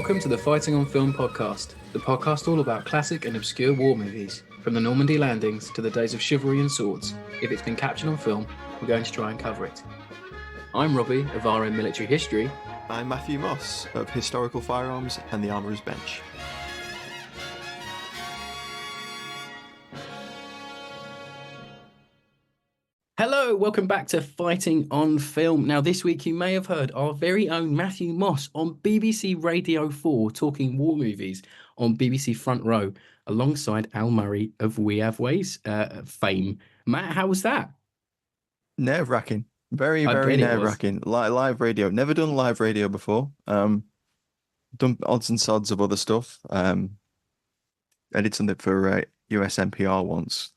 Welcome to the Fighting on Film podcast, the podcast all about classic and obscure war movies, from the Normandy landings to the days of chivalry and swords. If it's been captured on film, we're going to try and cover it. I'm Robbie of RM Military History. I'm Matthew Moss of Historical Firearms and the Armourer's Bench. Hello, welcome back to Fighting on Film. Now, this week you may have heard our very own Matthew Moss on BBC Radio 4 talking war movies on BBC Front Row alongside Al Murray of We Have Ways fame. Matt, how was that? Nerve-wracking. Very nerve-wracking. Live radio. Never done live radio before. Done odds and sods of other stuff. I did something for USNPR once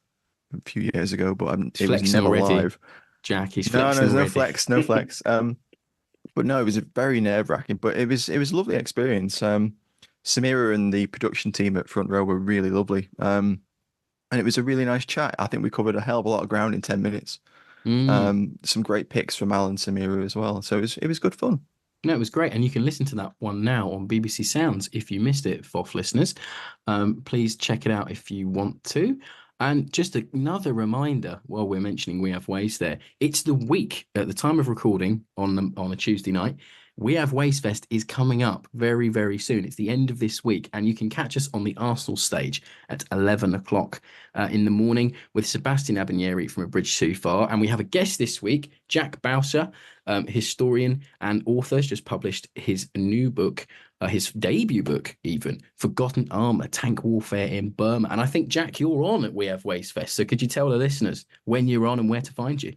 a few years ago, but it was never already. Live. Jack, he's flexing No already. no flex. But no, it was a very nerve-wracking, but it was a lovely experience. Samira and the production team at Front Row were really lovely. And it was a really nice chat. I think we covered a hell of a lot of ground in 10 minutes. Some great picks from Al and Samira as well. So it was good fun. No, it was great. And you can listen to that one now on BBC Sounds if you missed it, FOF listeners. Please check it out if you want to. And just another reminder, while we're mentioning We Have Ways there, it's the week at the time of recording on a Tuesday night. We Have Ways Fest is coming up very, very soon. It's the end of this week, and you can catch us on the Arsenal stage at 11 o'clock in the morning with Sebastian Abinieri from A Bridge Too Far. And we have a guest this week, Jack Bowsher, historian and author, has just published his new book, his debut book even, Forgotten Armour, Tank Warfare in Burma. And I think, Jack, you're on at We Have Ways Fest. So could you tell the listeners when you're on and where to find you?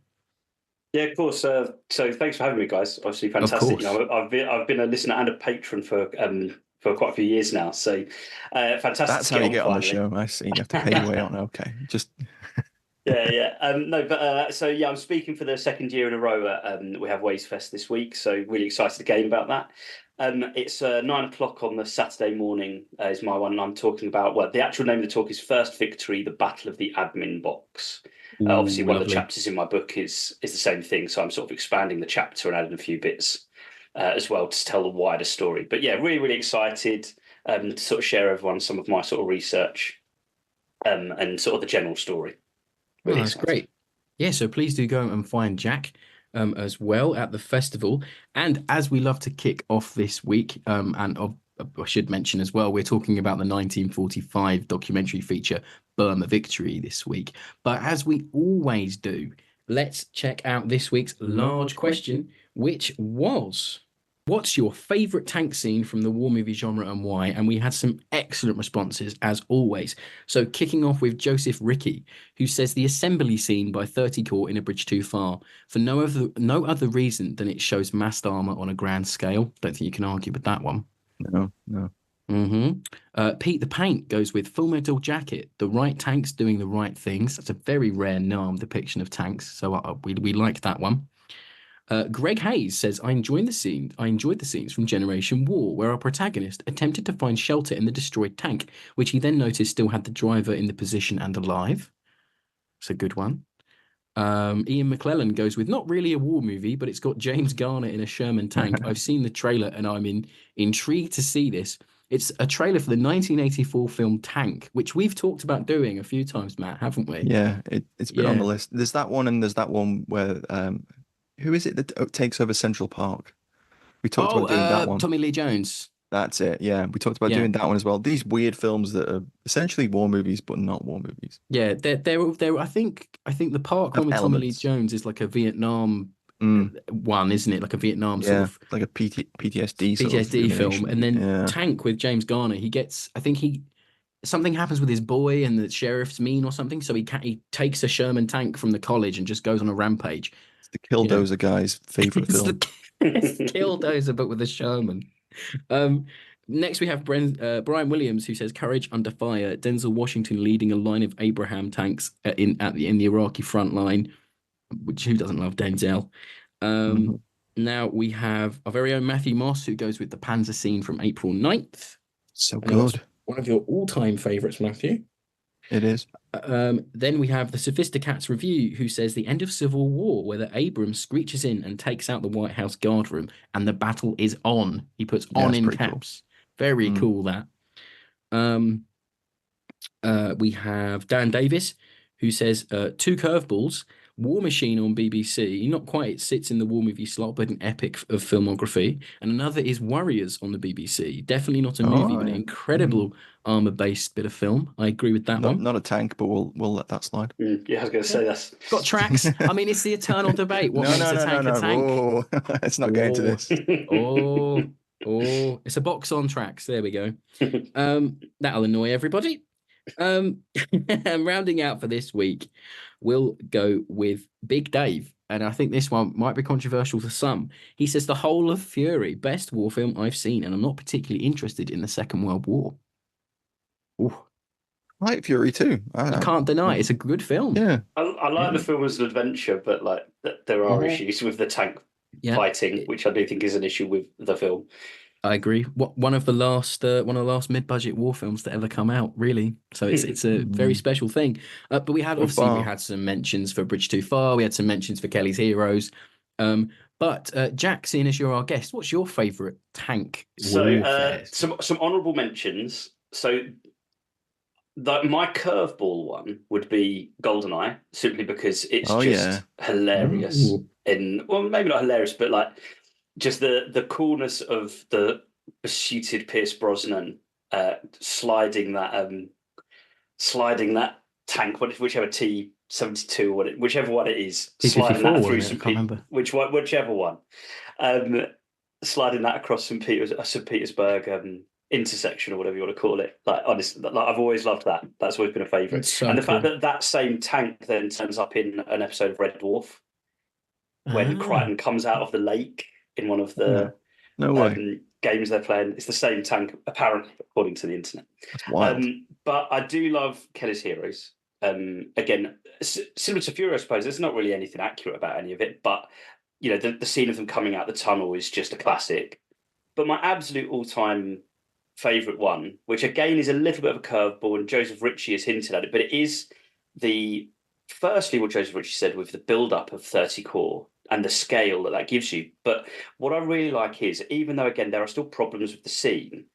Yeah, of course. So thanks for having me, guys. Obviously, fantastic. I've been a listener and a patron for quite a few years now. So fantastic. That's how you get on the show. I see. You have to pay your way on. Okay, just. Yeah. I'm speaking for the second year in a row at We Have Ways Fest this week. So really excited again about that. It's 9 o'clock on the Saturday morning is my one. And I'm talking about, well, the actual name of the talk is First Victory, the Battle of the Admin Box. Obviously, one of the chapters in my book is the same thing. So I'm sort of expanding the chapter and adding a few bits as well to tell the wider story. But yeah, really, really excited to sort of share everyone some of my sort of research and sort of the general story. Really that's great. Yeah, so please do go and find Jack as well at the festival. And as we love to kick off this week, I should mention as well, we're talking about the 1945 documentary feature, Burma Victory, this week. But as we always do, let's check out this week's large question, which was, what's your favourite tank scene from the war movie genre and why? And we had some excellent responses, as always. So kicking off with Joseph Ricky, who says the assembly scene by 30 Corps in A Bridge Too Far, for no other reason than it shows massed armour on a grand scale. Don't think you can argue with that one. No. Pete the Paint goes with Full Metal Jacket, the right tanks doing the right things. That's a very rare NARM depiction of tanks, so we like that one. Greg Hayes says, I enjoyed the scenes from Generation War, where our protagonist attempted to find shelter in the destroyed tank, which he then noticed still had the driver in the position and alive. It's a good one. Ian McClellan goes with not really a war movie, but it's got James Garner in a Sherman tank. I've seen the trailer and I'm intrigued to see this. It's a trailer for the 1984 film Tank, which we've talked about doing a few times, Matt, haven't we? Yeah, it's been on the list. There's that one, and there's that one where who is it that takes over Central Park? We talked about doing that one. Tommy Lee Jones. That's it. Yeah, we talked about doing that one as well. These weird films that are essentially war movies, but not war movies. Yeah, they're. I think the Park one with Tommy Lee Jones is like a Vietnam one, isn't it? Like a Vietnam sort of like a PTSD film. And then Tank with James Garner. Something happens with his boy, and the sheriff's mean or something. So he takes a Sherman tank from the college and just goes on a rampage. It's the Killdozer guy's favorite film. It's Killdozer, but with a Sherman. Next we have Brian Williams, who says Courage Under Fire, Denzel Washington leading a line of Abraham tanks in the Iraqi front line, which who doesn't love Denzel? Now we have our very own Matthew Moss, who goes with the Panzer scene from April 9th. So good. One of your all-time favourites, Matthew. It is. Then we have the Sophisticats Review, who says the end of Civil War, where Abrams screeches in and takes out the White House guard room, and the battle is on. He puts on in caps. Very cool that. We have Dan Davis, who says two curveballs. War Machine on BBC, not quite, it sits in the war movie slot, but an epic of filmography. And another is Warriors on the BBC. Definitely not a movie, but an incredible armor-based bit of film. I agree with that one. Not a tank, but we'll let that slide. Yeah, I was going to say that's got tracks. I mean, it's the eternal debate. What makes a tank a tank? Oh, let's not get into this. It's a box on tracks. There we go. That'll annoy everybody. And rounding out for this week, we'll go with Big Dave. And I think this one might be controversial to some. He says The Whole of Fury, best war film I've seen, and I'm not particularly interested in the Second World War. Ooh. I like Fury too. I can't deny it's a good film. Yeah, I like the film as an adventure, but like there are issues with the tank fighting, which I do think is an issue with the film. I agree. One of the last mid-budget war films to ever come out, really. So it's a very special thing. But we had we had some mentions for Bridge Too Far. We had some mentions for Kelly's Heroes. But Jack, seeing as you're our guest, what's your favourite tank? So some honourable mentions. So my curveball one would be GoldenEye, simply because it's hilarious. Well, maybe not hilarious, but like just the coolness of the suited Pierce Brosnan sliding that tank, whichever T-72 or whichever one it is, sliding that through whichever one, sliding that across St. Petersburg intersection or whatever you want to call it. Like honestly, like I've always loved that. That's always been a favourite. So and the fact that same tank then turns up in an episode of Red Dwarf when Crichton comes out of the lake in one of the games they're playing. It's the same tank, apparently, according to the internet. That's wild. But I do love Kelly's Heroes. Again, similar to Fury, I suppose. There's not really anything accurate about any of it, but you know, the scene of them coming out the tunnel is just a classic. But my absolute all-time favourite one, which again is a little bit of a curveball, and Joseph Ritchie has hinted at it, but it is firstly what Joseph Ritchie said with the build-up of 30 Core and the scale that gives you. But what I really like is, even though, again, there are still problems with the scene,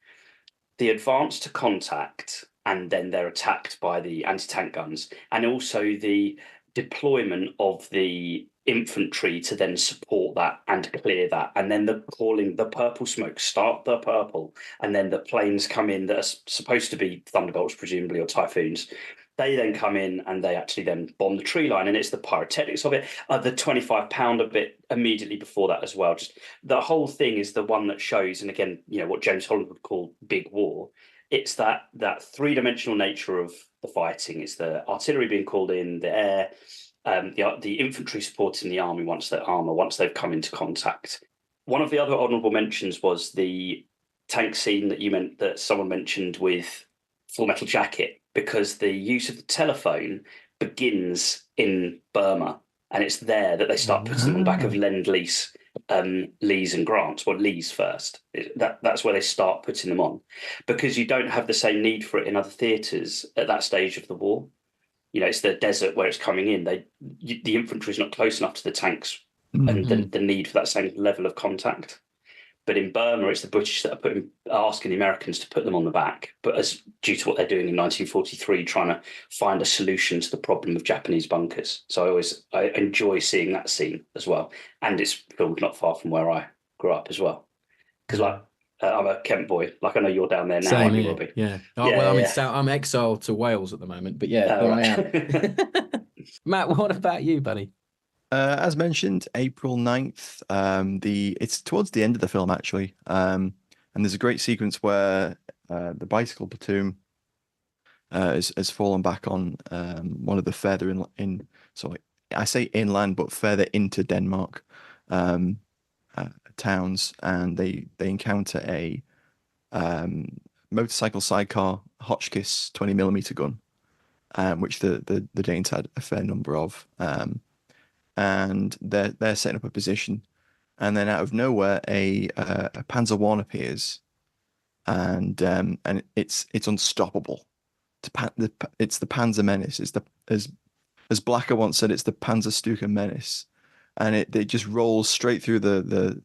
the advance to contact and then they're attacked by the anti-tank guns, and also the deployment of the infantry to then support that and clear that, and then the purple smoke, start the purple, and then the planes come in that are supposed to be Thunderbolts, presumably, or Typhoons. They then come in and they actually then bomb the tree line, and it's the pyrotechnics of it. The 25-pounder bit immediately before that as well. Just the whole thing is the one that shows, and again, you know, what James Holland would call big war. It's that three-dimensional nature of the fighting. It's the artillery being called in, the air, the infantry supporting the army once they've come into contact. One of the other honourable mentions was the tank scene that someone mentioned with Full Metal Jacket, because the use of the telephone begins in Burma, and it's there that they start putting them on the back of Lend-Lease, Lees and Grants, or Lees first. That's where they start putting them on, because you don't have the same need for it in other theatres at that stage of the war. You know, it's the desert where it's coming in. The infantry is not close enough to the tanks, and the need for that same level of contact. But in Burma, it's the British that are asking the Americans to put them on the back, but due to what they're doing in 1943, trying to find a solution to the problem of Japanese bunkers. So I enjoy seeing that scene as well, and it's filmed not far from where I grew up as well. Because I'm a Kent boy, like I know you're down there now, aren't you, Robbie? Yeah. I'm exiled to Wales at the moment, but here I am. Matt, what about you, buddy? As mentioned, April 9th, it's towards the end of the film, actually. And there's a great sequence where the bicycle platoon has fallen back on one of the further I say inland, but further into Denmark towns, and they encounter a motorcycle sidecar Hotchkiss 20mm gun, which the Danes had a fair number of. And they're setting up a position, and then out of nowhere a Panzer I appears, and it's unstoppable. It's the Panzer Menace. It's as Blacker once said, it's the Panzerstuka Menace, and it just rolls straight through the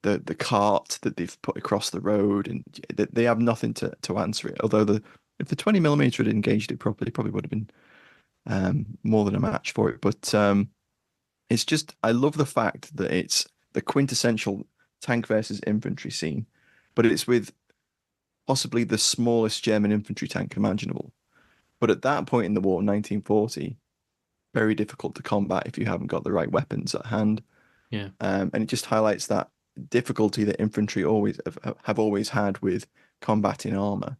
the cart that they've put across the road, and they have nothing to answer it. Although if the 20mm had engaged it properly, it probably would have been more than a match for it. But it's just, I love the fact that it's the quintessential tank versus infantry scene, but it's with possibly the smallest German infantry tank imaginable. But at that point in the war, 1940, very difficult to combat if you haven't got the right weapons at hand. Yeah. And it just highlights that difficulty that infantry have always had with combating armor,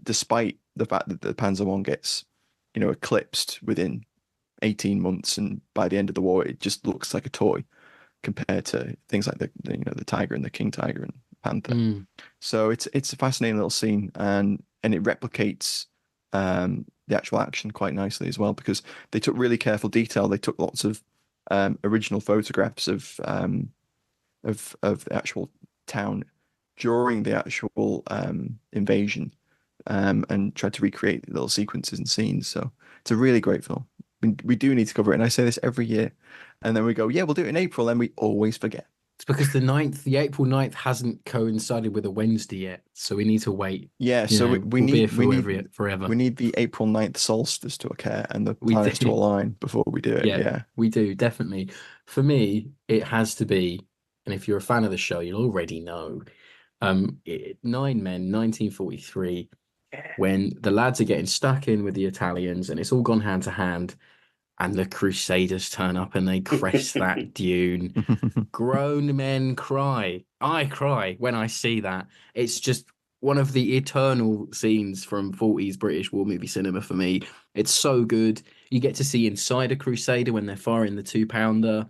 despite the fact that the Panzer I gets, eclipsed within 18 months, and by the end of the war, it just looks like a toy compared to things like the Tiger and the King Tiger and Panther. Mm. So it's a fascinating little scene, and it replicates the actual action quite nicely as well, because they took really careful detail. They took lots of original photographs of the actual town during the actual invasion, and tried to recreate little sequences and scenes. So it's a really great film. We do need to cover it, and I say this every year, and then we go, yeah, we'll do it in April, and we always forget. It's because the April 9th hasn't coincided with a Wednesday yet, so we need to wait. Yeah, You so know, we we'll be need here forever. we need the April 9th solstice to occur and the We planets to do. align before we do it. Yeah, Yeah. we do, definitely. For me, it has to be, and if you're a fan of the show, you'll already know. Nine Men, 1943, when the lads are getting stuck in with the Italians, and it's all gone hand to hand, and the Crusaders turn up and they crest that dune. Grown men cry. I cry when I see that. It's just one of the eternal scenes from 40s British war movie cinema for me. It's so good. You get to see inside a Crusader when they're firing the 2-pounder.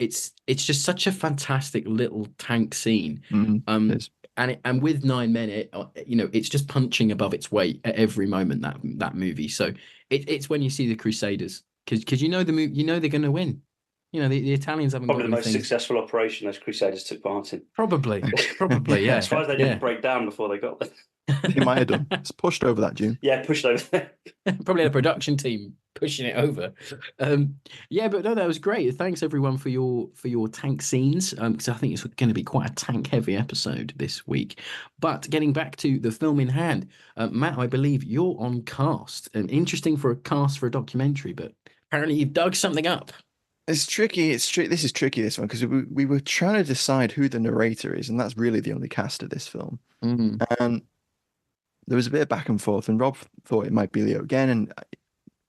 It's just such a fantastic little tank scene. It is. And with Nine Men, it's just punching above its weight at every moment, that movie. So it's when you see the Crusaders, because you know they're going to win. The Italians haven't Probably got the most anything. successful operation those Crusaders took part in. Probably, yeah. I'm surprised they didn't break down before they got there. They might have done. It's pushed over that dune. Yeah, pushed over. Probably a production team pushing it over. Yeah, but no, that was great. Thanks everyone for your tank scenes. Because I think it's going to be quite a tank heavy episode this week. But getting back to the film in hand, Matt, I believe you're on cast. Interesting for a cast for a documentary, but apparently you've dug something up. It's tricky. This is tricky, this one, because we were trying to decide who the narrator is, and that's really the only cast of this film. Mm. And there was a bit of back and forth, and Rob thought it might be Leo again, and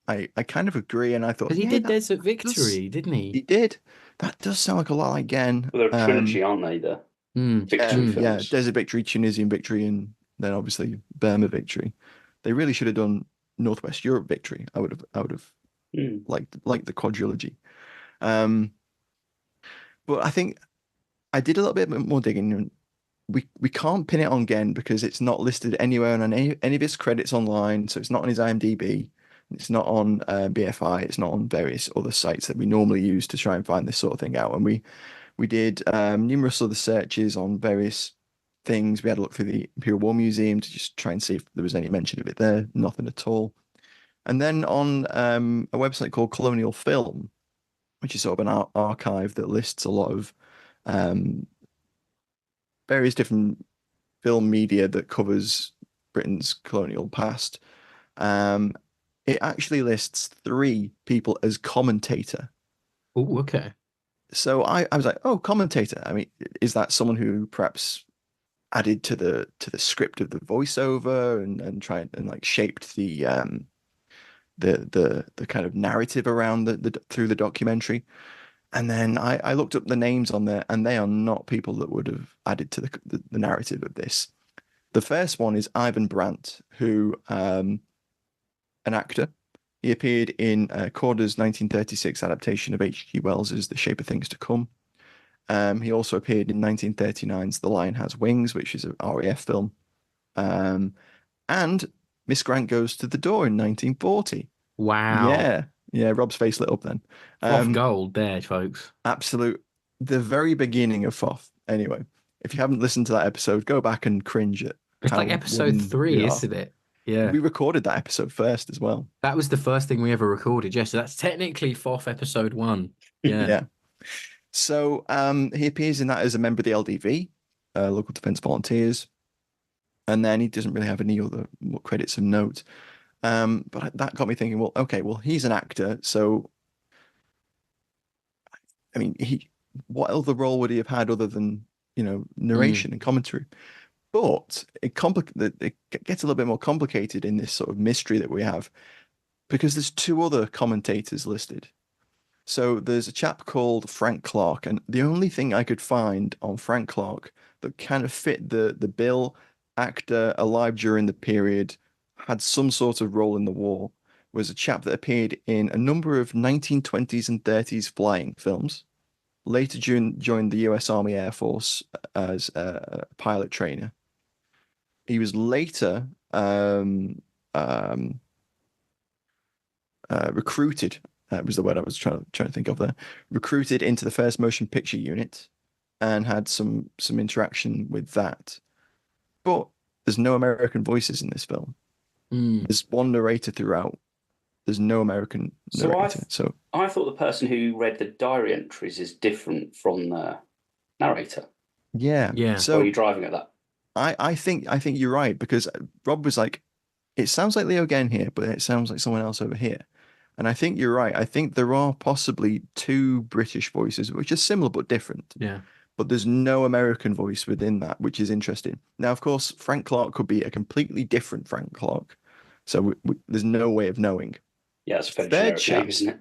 I kind of agree. And I thought, Because he did Desert Victory, Victory, didn't he? He did. That does sound like a lot like Gen. Well, they're a trilogy, aren't they? The Victory films. Yeah, Desert Victory, Tunisian Victory, and then obviously Burma Victory. They really should have done Northwest Europe Victory. I would have liked the quadrilogy. But I think I did a little bit more digging, and we can't pin it on Gen because it's not listed anywhere on any of his credits online. So it's not on his IMDb, it's not on BFI, it's not on various other sites that we normally use to try and find this sort of thing out. And we did numerous other searches on various things. We had a look through the Imperial War Museum to just try and see if there was any mention of it there. Nothing at all. And then on a website called Colonial Film, which is sort of an archive that lists a lot of various different film media that covers Britain's colonial past. It actually lists 3 people as commentator. Oh, okay. So I was like, oh, commentator. I mean, is that someone who perhaps added to the script of the voiceover and tried and like shaped the kind of narrative around through the documentary? And then I looked up the names on there, and they are not people that would have added to the narrative of this. The first one is Ivan Brandt, who an actor. He appeared in Korda's 1936 adaptation of H.G. Wells's The Shape of Things to Come. He also appeared in 1939's The Lion Has Wings, which is an RAF film. And Miss Grant Goes to the Door in 1940. Wow. Yeah, Rob's face lit up then. Off gold there, folks. Absolute. The very beginning of FOF. Anyway, if you haven't listened to that episode, go back and cringe at It's like episode 3, isn't it? Yeah. We recorded that episode first as well. That was the first thing we ever recorded. Yes, so that's technically FOF episode 1. Yeah. Yeah. So he appears in that as a member of the LDV, Local Defence Volunteers, and then he doesn't really have any other credits of note. But that got me thinking, well, okay, well, he's an actor, so I mean, what other role would he have had other than, narration and commentary? But it gets a little bit more complicated in this sort of mystery that we have because there's two other commentators listed. So there's a chap called Frank Clark, and the only thing I could find on Frank Clark that kind of fit the bill, actor alive during the period, had some sort of role in the war, was a chap that appeared in a number of 1920s and 30s flying films. Later joined the US Army Air Force as a pilot trainer. He was later recruited. That was the word I was trying to think of there. Recruited into the First Motion Picture Unit, and had some interaction with that. But there's no American voices in this film. There's one narrator throughout. There's no American narrator. So I thought the person who read the diary entries is different from the narrator. yeah. So are you driving at that? I think you're right, because Rob was like, it sounds like Leo again here, but it sounds like someone else over here. And I think you're right. I think there are possibly two British voices, which are similar but different. Yeah. But there's no American voice within that, which is interesting. Now, of course, Frank Clark could be a completely different Frank Clark. So there's no way of knowing. Yeah, it's a fairly generic name, isn't it?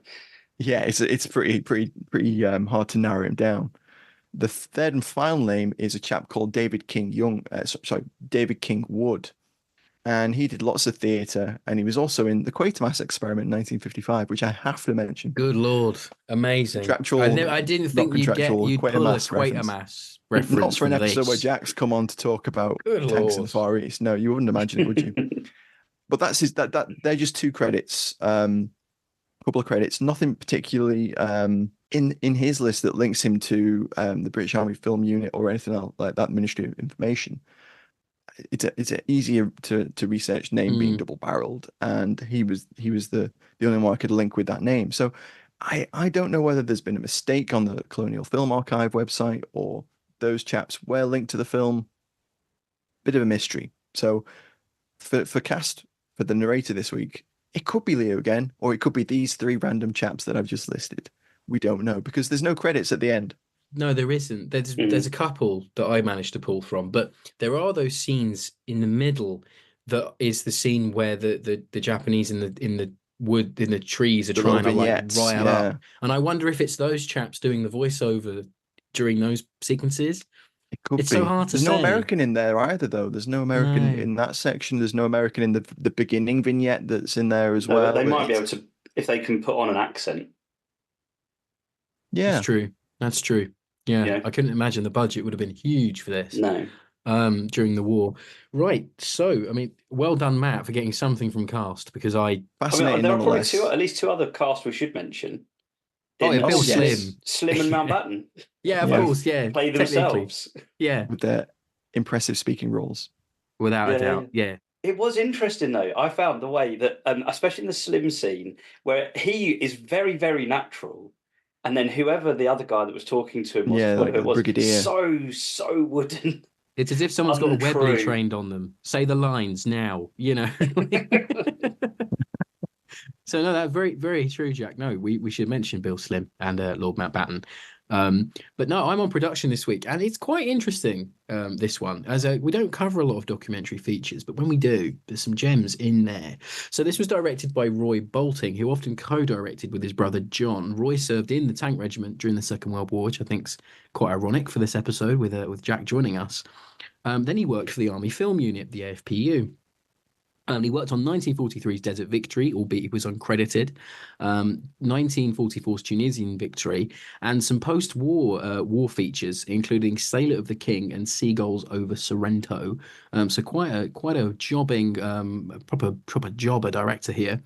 Yeah, it's pretty hard to narrow him down. The third and final name is a chap called David King David King Wood. And he did lots of theatre, and he was also in the Quatermass Experiment in 1955, which I have to mention. Good Lord, amazing! I didn't think you'd pull a Quatermass reference. Not for an episode where Jack's come on to talk about tanks in the Far East. No, you wouldn't imagine it, would you? But they're just two credits, couple of credits, nothing particularly in his list that links him to the British Army Film Unit or anything else like that, Ministry of Information. It's an easier to research name being double-barreled, and he was the only one I could link with that name. So I don't know whether there's been a mistake on the Colonial Film Archive website, or those chaps were linked to the film. Bit of a mystery. So for the narrator this week, it could be Leo again, or it could be these three random chaps that I've just listed. We don't know, because there's no credits at the end. No, there isn't. There's a couple that I managed to pull from, but there are those scenes in the middle that is the scene where the Japanese in the wood, in the trees, are trying to rile up. And I wonder if it's those chaps doing the voiceover during those sequences. It could be. So hard to say. There's no American in there either, though. There's no American in that section. There's no American in the beginning vignette that's in there as well. They might be able to, if they can put on an accent. Yeah, That's true. Yeah, I couldn't imagine the budget would have been huge for this. No. During the war. Right. So, I mean, well done, Matt, for getting something from cast, because fascinating. There are probably at least two other cast we should mention. Bill Slim. Slim and Mountbatten. Yeah, of course, yeah. Play themselves. Yeah. With their impressive speaking roles. Without a doubt, yeah. It was interesting, though. I found the way that, especially in the Slim scene, where he is very, very natural, and then whoever the other guy that was talking to him was Brigadier. so wooden. It's as if someone's got a Webley trained on them. Say the lines now, So no, that's very, very true, Jack. No, we should mention Bill Slim and Lord Mountbatten. But no, I'm on production this week, and it's quite interesting, this one, as we don't cover a lot of documentary features, but when we do, there's some gems in there. So this was directed by Roy Bolting, who often co-directed with his brother John. Roy served in the tank regiment during the Second World War, which I think's quite ironic for this episode with Jack joining us. Then he worked for the Army Film Unit, the AFPU. He worked on 1943's Desert Victory, albeit he was uncredited, 1944's Tunisian Victory, and some post-war war features, including Sailor of the King and Seagulls over Sorrento. So quite a jobbing, proper jobber director here.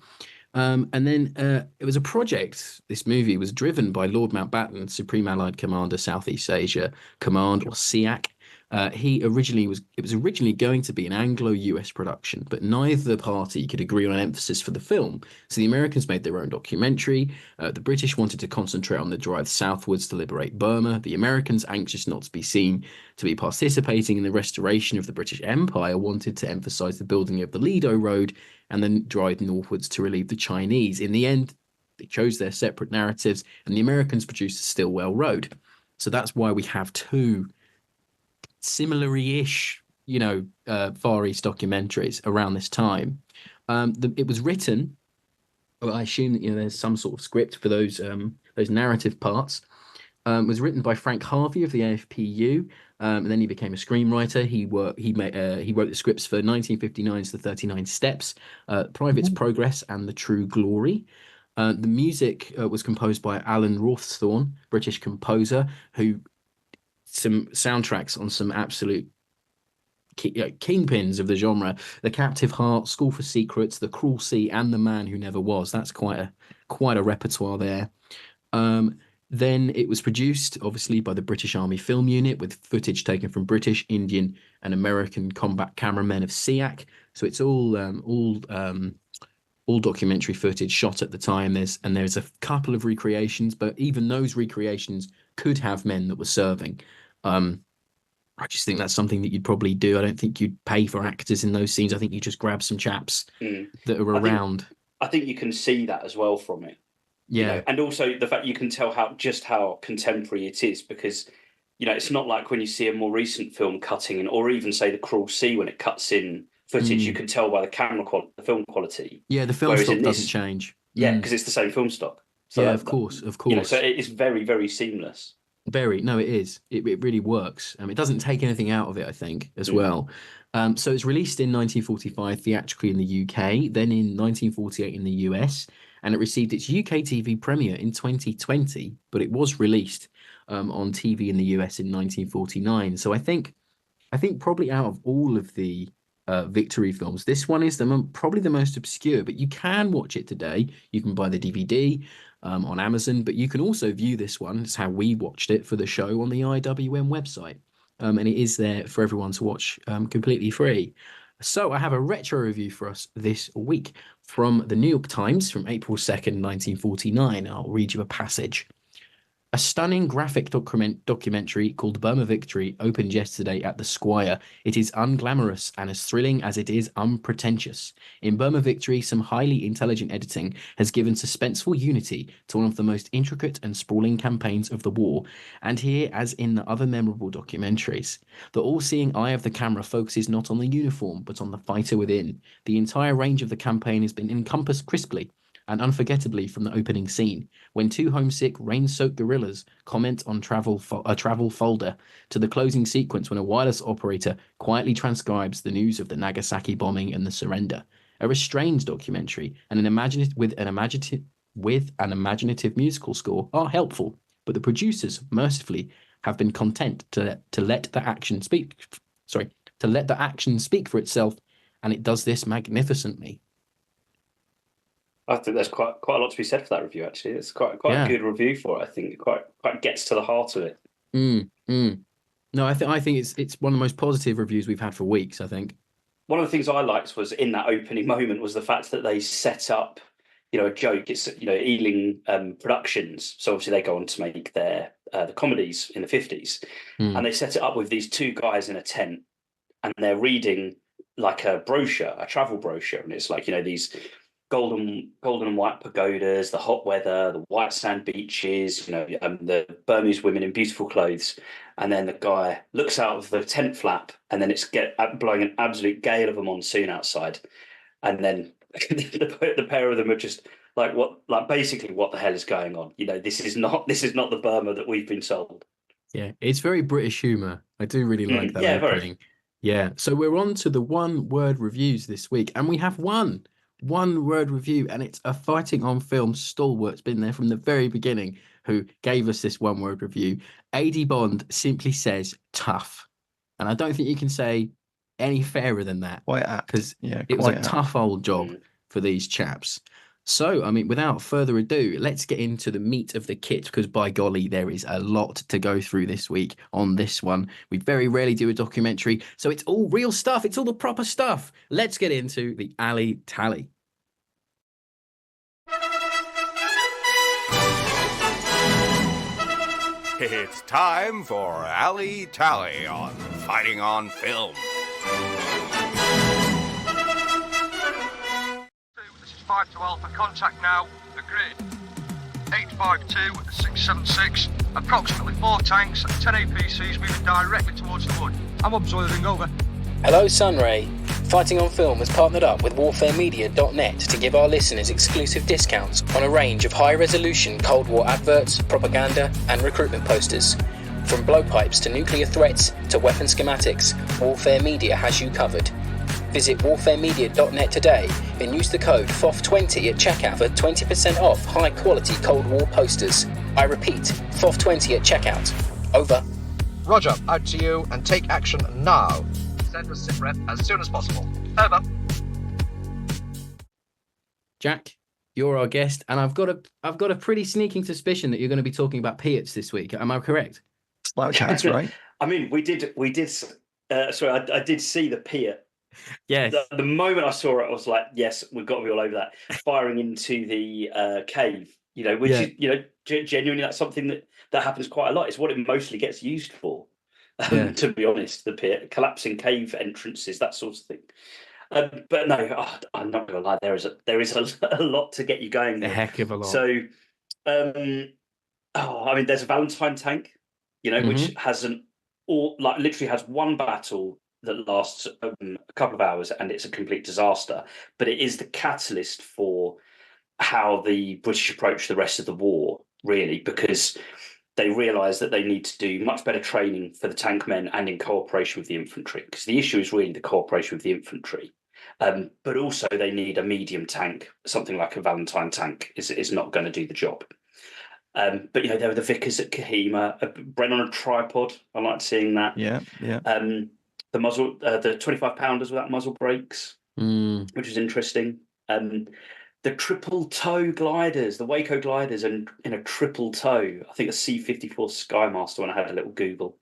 And then it was a project. This movie was driven by Lord Mountbatten, Supreme Allied Commander, Southeast Asia Command, or SEAC. It was originally going to be an Anglo-US production, but neither party could agree on an emphasis for the film. So the Americans made their own documentary. The British wanted to concentrate on the drive southwards to liberate Burma. The Americans, anxious not to be seen to be participating in the restoration of the British Empire, wanted to emphasize the building of the Lido Road and then drive northwards to relieve the Chinese. In the end, they chose their separate narratives, and the Americans produced the Stillwell Road. So that's why we have two similar-ish, Far East documentaries around this time. It was written. Well, I assume that there's some sort of script for those narrative parts. Was written by Frank Harvey of the AFPU, and then he became a screenwriter. He wrote the scripts for 1959's The 39 Steps, Private's Progress, and The True Glory. The music was composed by Alan Rawsthorne, British composer, who some soundtracks on some absolute kingpins of the genre: The Captive Heart, School for Secrets, The Cruel Sea, and The Man Who Never Was. That's quite a repertoire there. Then it was produced, obviously, by the British Army Film Unit with footage taken from British, Indian, and American combat cameramen of SEAC. So it's all documentary footage shot at the time. There's a couple of recreations, but even those recreations could have men that were serving. I just think that's something that you'd probably do. I don't think you'd pay for actors in those scenes. I think you just grab some chaps that are around. I think you can see that as well from it. Yeah. And also the fact you can tell how contemporary it is, because it's not like when you see a more recent film cutting in, or even say The Cruel Sea, when it cuts in footage, you can tell by the film quality. Yeah, the film stock doesn't change. Yeah, because it's the same film stock. So yeah, of course. So it is very, very seamless. No, it is. It really works. It doesn't take anything out of it, I think, as well. So it's released in 1945 theatrically in the UK, then in 1948 in the US, and it received its UK TV premiere in 2020, but it was released on TV in the US in 1949. So I think probably out of all of the Victory films, this one is probably the most obscure, but you can watch it today. You can buy the DVD on Amazon, but you can also view this one. It's how we watched it for the show on the IWM website. And it is there for everyone to watch completely free. So I have a retro review for us this week from the New York Times from April 2nd, 1949. I'll read you a passage. A stunning graphic documentary called Burma Victory opened yesterday at the Squire. It is unglamorous and as thrilling as it is unpretentious. In Burma Victory, some highly intelligent editing has given suspenseful unity to one of the most intricate and sprawling campaigns of the war. And here, as in the other memorable documentaries, the all-seeing eye of the camera focuses not on the uniform, but on the fighter within. The entire range of the campaign has been encompassed crisply and unforgettably from the opening scene, when two homesick, rain-soaked guerrillas comment on a travel folder, to the closing sequence when a wireless operator quietly transcribes the news of the Nagasaki bombing and the surrender. A restrained documentary and an imaginative musical score are helpful, but the producers mercifully have been content to let the action speak for itself, and it does this magnificently. I think there's quite a lot to be said for that review. Actually, it's quite a good review for it. I think it quite gets to the heart of it. No, I think it's one of the most positive reviews we've had for weeks. I think one of the things I liked was in that opening moment was the fact that they set up, a joke. It's Ealing Productions, so obviously they go on to make their the comedies in the 50s, and they set it up with these two guys in a tent, and they're reading like a brochure, a travel brochure, and it's like these golden and white pagodas, the hot weather, the white sand beaches, the Burmese women in beautiful clothes. And then the guy looks out of the tent flap, and then it's blowing an absolute gale of a monsoon outside. And then the pair of them are just basically what the hell is going on? This is not the Burma that we've been sold. Yeah, it's very British humour. I do really like that opening. Yeah, so we're on to the one-word reviews this week, and we have one word review, and it's a Fighting on Film stalwart. It's been there from the very beginning, who gave us this one word review. AD Bond simply says tough, and I don't think you can say any fairer than that, because it was a tough old job for these chaps. So, I mean, without further ado, let's get into the meat of the kit because, by golly, there is a lot to go through this week on this one. We very rarely do a documentary, so it's all real stuff. It's all the proper stuff. Let's get into the Ali Tally. It's time for Ali Tally on Fighting on Film. This is 5 to Alpha. Contact now. Agreed. 852-676. Approximately 4 tanks and 10 APCs moving directly towards the wood. I'm observing, over. Hello, Sunray. Fighting on Film has partnered up with warfaremedia.net to give our listeners exclusive discounts on a range of high-resolution Cold War adverts, propaganda, and recruitment posters. From blowpipes to nuclear threats to weapon schematics, Warfare Media has you covered. Visit warfaremedia.net today and use the code FOF20 at checkout for 20% off high-quality Cold War posters. I repeat, FOF20 at checkout. Over. Roger, out to you and take action now. Send us SITREP as soon as possible. Over. Jack, you're our guest, and I've got a pretty sneaking suspicion that you're going to be talking about Piats this week. Am I correct? Slouch hats, right? I mean, we did. Sorry, I did see the Piat. Yes. The moment I saw it, I was like, yes, we've got to be all over that. Firing into the cave, which is, genuinely that's something that happens quite a lot. It's what it mostly gets used for, to be honest, the Piat, collapsing cave entrances, that sort of thing. But no, I'm not going to lie, there is a lot to get you going there. A heck of a lot. So, I mean, there's a Valentine tank, which has literally has one battle that lasts a couple of hours and it's a complete disaster, but it is the catalyst for how the British approach the rest of the war, really, because they realise that they need to do much better training for the tank men and in cooperation with the infantry, because the issue is really the cooperation with the infantry. But also they need a medium tank, something like a Valentine tank is not going to do the job. But there were the Vickers at Kohima, Bren on a tripod. I liked seeing that. Yeah. The muzzle, the 25-pounders without muzzle brakes, which was interesting. The triple toe gliders, the Waco gliders, and in a triple toe. I think a C-54 Skymaster when I had a little Google.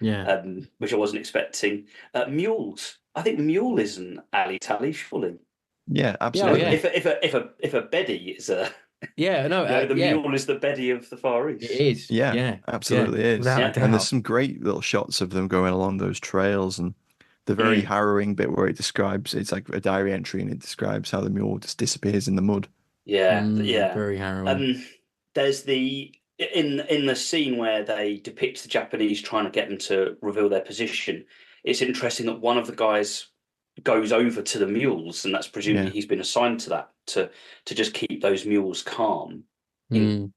Yeah. Which I wasn't expecting. Mules. I think mule is an Ali Tally, surely. Yeah, absolutely. Yeah. If a Betty is a the mule is the Betty of the Far East. It is. Yeah, absolutely is. Without a doubt. And there's some great little shots of them going along those trails, and the very harrowing bit where it describes, it's like a diary entry, and it describes how the mule just disappears in the mud. Yeah. Very harrowing. There's in the scene where they depict the Japanese trying to get them to reveal their position. It's interesting that one of the guys goes over to the mules, and that's presumably he's been assigned to that to just keep those mules calm in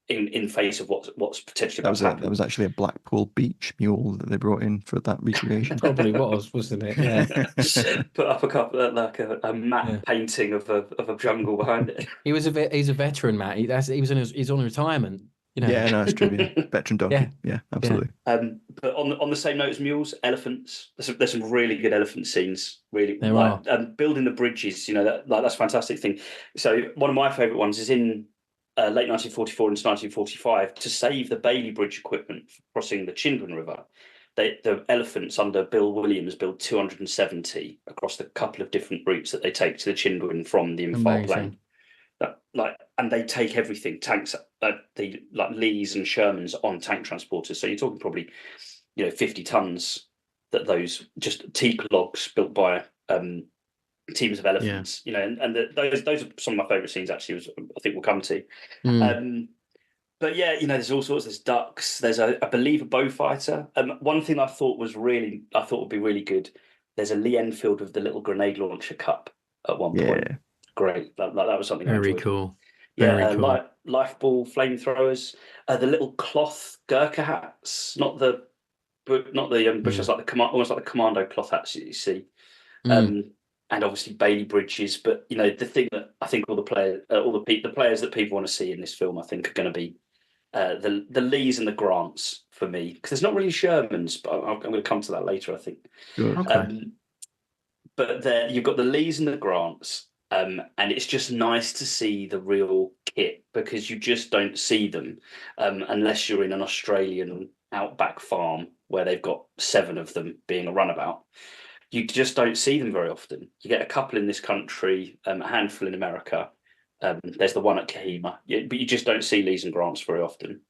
face of what's potentially about to happen. That was actually a Blackpool Beach mule that they brought in for that recreation. Probably wasn't it? Yeah. Put up a couple a matte painting of a jungle behind it. He's a veteran, Matt. He's on retirement. Yeah, no, it's true. Yeah. Veteran donkey. Yeah, absolutely. But on the same note as mules, elephants. There's some really good elephant scenes. Really, there are. Building the bridges. That's a fantastic thing. So one of my favourite ones is in late 1944 into 1945 to save the Bailey Bridge equipment for crossing the Chindwin River. The elephants under Bill Williams build 270 across the couple of different routes that they take to the Chindwin from the Imphal Plain. And they take everything, tanks, the Lees and Shermans on tank transporters. So you're talking probably, 50 tons that those just teak logs built by teams of elephants. Those are some of my favourite scenes. Actually, I think we'll come to. But there's all sorts. There's ducks. There's I believe a bow fighter. One thing I thought would be really good. There's a Lee Enfield with the little grenade launcher cup at one point. Great. That was something very cool. Very cool. Life ball flamethrowers, the little cloth Gurkha hats, not the bushes, like almost like the commando cloth hats that you see, and obviously Bailey bridges. But the thing that I think all the players that people want to see in this film, I think, are going to be the Lees and the Grants for me, because there's not really Shermans, but I'm going to come to that later, I think. Good. Okay. But you've got the Lees and the Grants. And it's just nice to see the real kit, because you just don't see them unless you're in an Australian outback farm where they've got 7 of them being a runabout. You just don't see them very often. You get a couple in this country, a handful in America. There's the one at Kohima, but you just don't see Lees and Grants very often.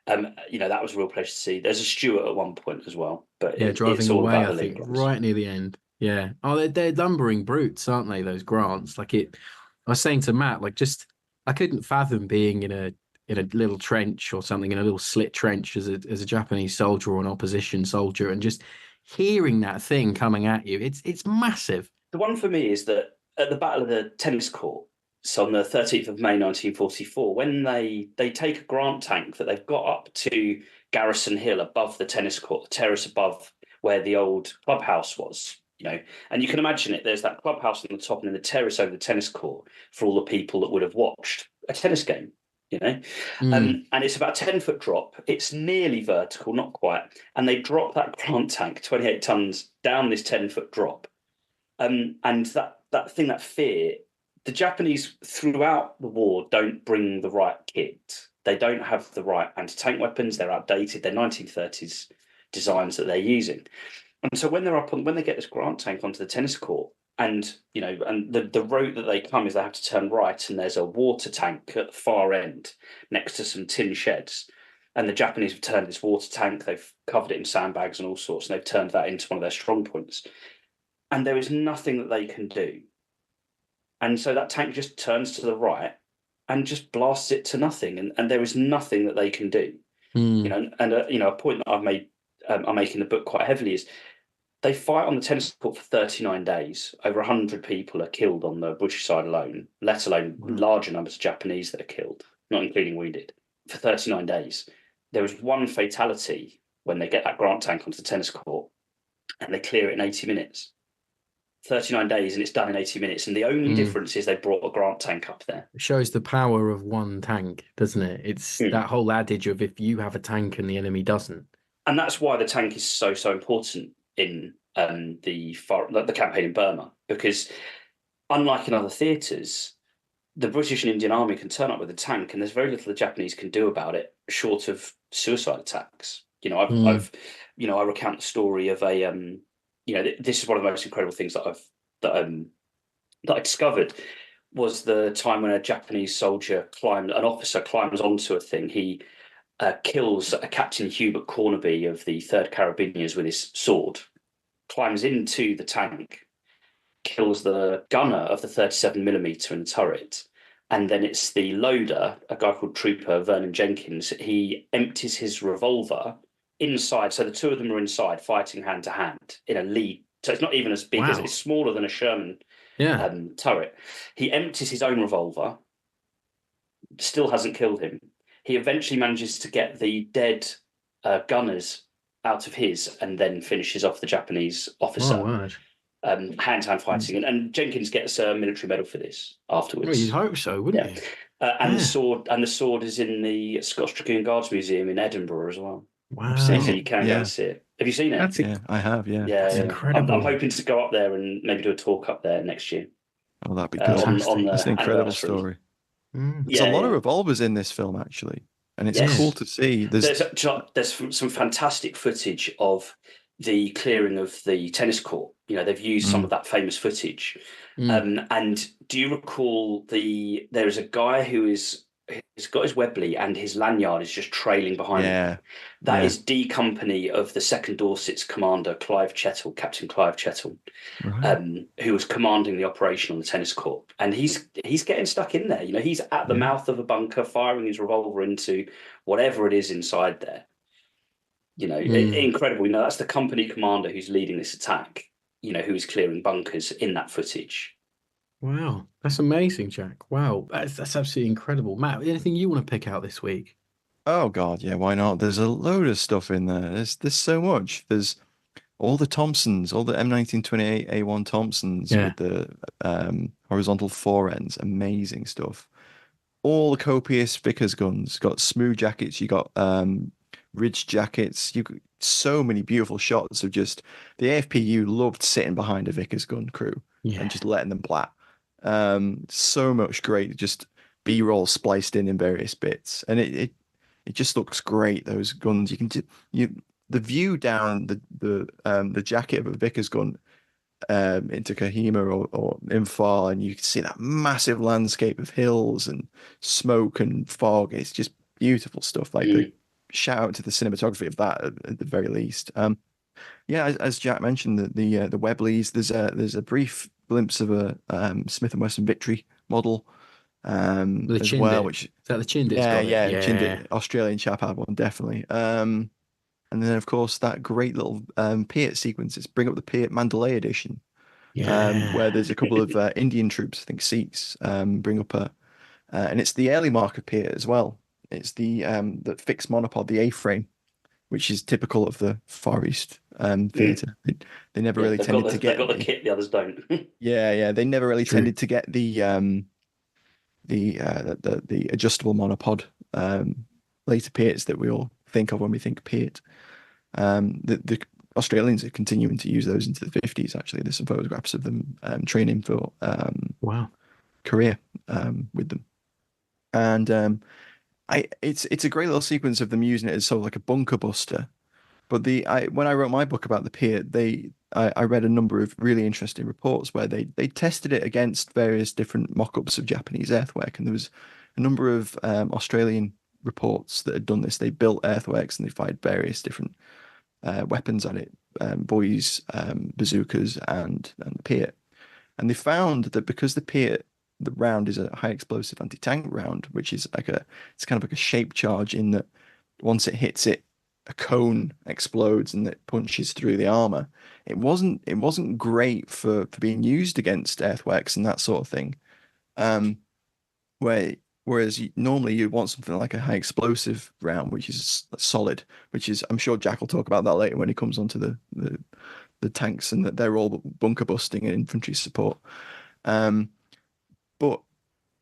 That was a real pleasure to see. There's a Stuart at one point as well, but driving it's all away, about I the think, Grants. right near the end. Yeah. Oh, they're lumbering brutes, aren't they? Those Grants. Like I was saying to Matt, like I couldn't fathom being in a little trench or something, in a little slit trench as a Japanese soldier or an opposition soldier, and just hearing that thing coming at you. It's massive. The one for me is that at the Battle of the Tennis Court, so on the 13th of May 1944, when they take a Grant tank that they've got up to Garrison Hill above the tennis court, the terrace above where the old clubhouse was, and you can imagine it. There's that clubhouse on the top and then the terrace over the tennis court for all the people that would have watched a tennis game, and it's about a 10-foot drop. It's nearly vertical, not quite. And they drop that Grant tank, 28 tons, down this 10-foot drop. And that thing, that fear, the Japanese throughout the war don't bring the right kit. They don't have the right anti-tank weapons. They're outdated. They're 1930s designs that they're using. And so when when they get this Grant tank onto the tennis court, and the route that they come is they have to turn right, and there's a water tank at the far end next to some tin sheds. And the Japanese have turned this water tank. They've covered it in sandbags and all sorts, and they've turned that into one of their strong points. And there is nothing that they can do. And so that tank just turns to the right and just blasts it to nothing. And there is nothing that they can do. A point that I've made, I make in the book quite heavily, is they fight on the tennis court for 39 days. Over 100 people are killed on the British side alone, let alone larger numbers of Japanese that are killed, not including wounded, for 39 days. There was one fatality when they get that Grant tank onto the tennis court, and they clear it in 80 minutes. 39 days, and it's done in 80 minutes. And the only difference is they brought a Grant tank up there. It shows the power of one tank, doesn't it? It's that whole adage of if you have a tank and the enemy doesn't. And that's why the tank is so important in the campaign in Burma, because unlike in other theatres, the British and Indian Army can turn up with a tank, and there's very little the Japanese can do about it, short of suicide attacks. I recount the story of a this is one of the most incredible things that I discovered, was the time when a Japanese an officer climbs onto a thing. He kills a Captain Hubert Cornaby of the 3rd Carabiniers with his sword, climbs into the tank, kills the gunner of the 37mm in the turret, and then it's the loader, a guy called Trooper Vernon Jenkins. He empties his revolver inside, so the two of them are inside fighting hand to hand in a lead. So it's not even as big as it's smaller than a Sherman turret. He empties his own revolver, still hasn't killed him. He eventually manages to get the dead gunners out of his, and then finishes off the Japanese officer. Hand-to-hand fighting, and Jenkins gets a military medal for this afterwards. Well, you'd hope so, wouldn't you? The sword is in the Scots Dragoon Guards Museum in Edinburgh as well. Wow! So you can go and see it. Have you seen it? I have. Yeah, that's incredible. I'm hoping to go up there and maybe do a talk up there next year. Oh, that'd be good. That's an incredible story. There's a lot of revolvers in this film, actually, and it's cool to see. There's some fantastic footage of the clearing of the tennis court. They've used some of that famous footage. And do you recall there is a guy he's got his Webley and his lanyard is just trailing behind him. That is D Company of the 2nd Dorset's commander, Captain Clive Chettle, who was commanding the operation on the tennis court. And he's getting stuck in there. He's at the mouth of a bunker, firing his revolver into whatever it is inside there. Incredible. That's the company commander who's leading this attack, who is clearing bunkers in that footage. Wow, that's amazing, Jack. Wow, that's absolutely incredible. Matt, anything you want to pick out this week? Oh God, yeah, why not? There's a load of stuff in there. There's so much. There's all the Thompsons, all the M1928 A1 Thompsons with the horizontal forends, amazing stuff. All the copious Vickers guns, got smooth jackets, you got ridge jackets, you got so many beautiful shots of just the AFPU loved sitting behind a Vickers gun crew. Yeah. and just letting them blat. So much great, just B-roll spliced in various bits, and it just looks great. Those guns, you can the view down the jacket of a Vickers gun into Kohima or Imphal, and you can see that massive landscape of hills and smoke and fog. It's just beautiful stuff. Like the shout out to the cinematography of that at the very least. Yeah, as Jack mentioned, the Webleys. There's a brief glimpse of a Smith and Wesson Victory model The as chin well, dip. which Is that the chin dit's yeah, got it? yeah, Yeah. Australian chap had one definitely. And then of course that great little Piat sequence. It's Bring Up the Piat Mandalay edition, Yeah. where there's a couple of Indian troops, I think Sikhs, bring up and it's the early mark of Piat as well. It's the fixed monopod, the A-frame, which is typical of the Far East theatre. They never really tended to get they've got the kit, the others don't. yeah, they never really True. tended to get the adjustable monopod later Piats that we all think of when we think Piat. The Australians are continuing to use those into the 50s. Actually, there's some photographs of them training for Wow. Korea with them, and it's a great little sequence of them using it as sort of like a bunker buster. But when I wrote my book about the Piat, I read a number of really interesting reports where they tested it against various different mock-ups of Japanese earthwork, and there was a number of Australian reports that had done this. They built earthworks and they fired various different weapons at it, buoys, bazookas, and the Piat. And they found that because the round is a high explosive anti-tank round, which is it's kind of like a shape charge in that once it hits it, a cone explodes and it punches through the armor. It wasn't great for being used against earthworks and that sort of thing. Whereas normally you'd want something like a high explosive round, which is solid, which is, I'm sure Jack will talk about that later when he comes onto the tanks, and that they're all bunker busting and infantry support. But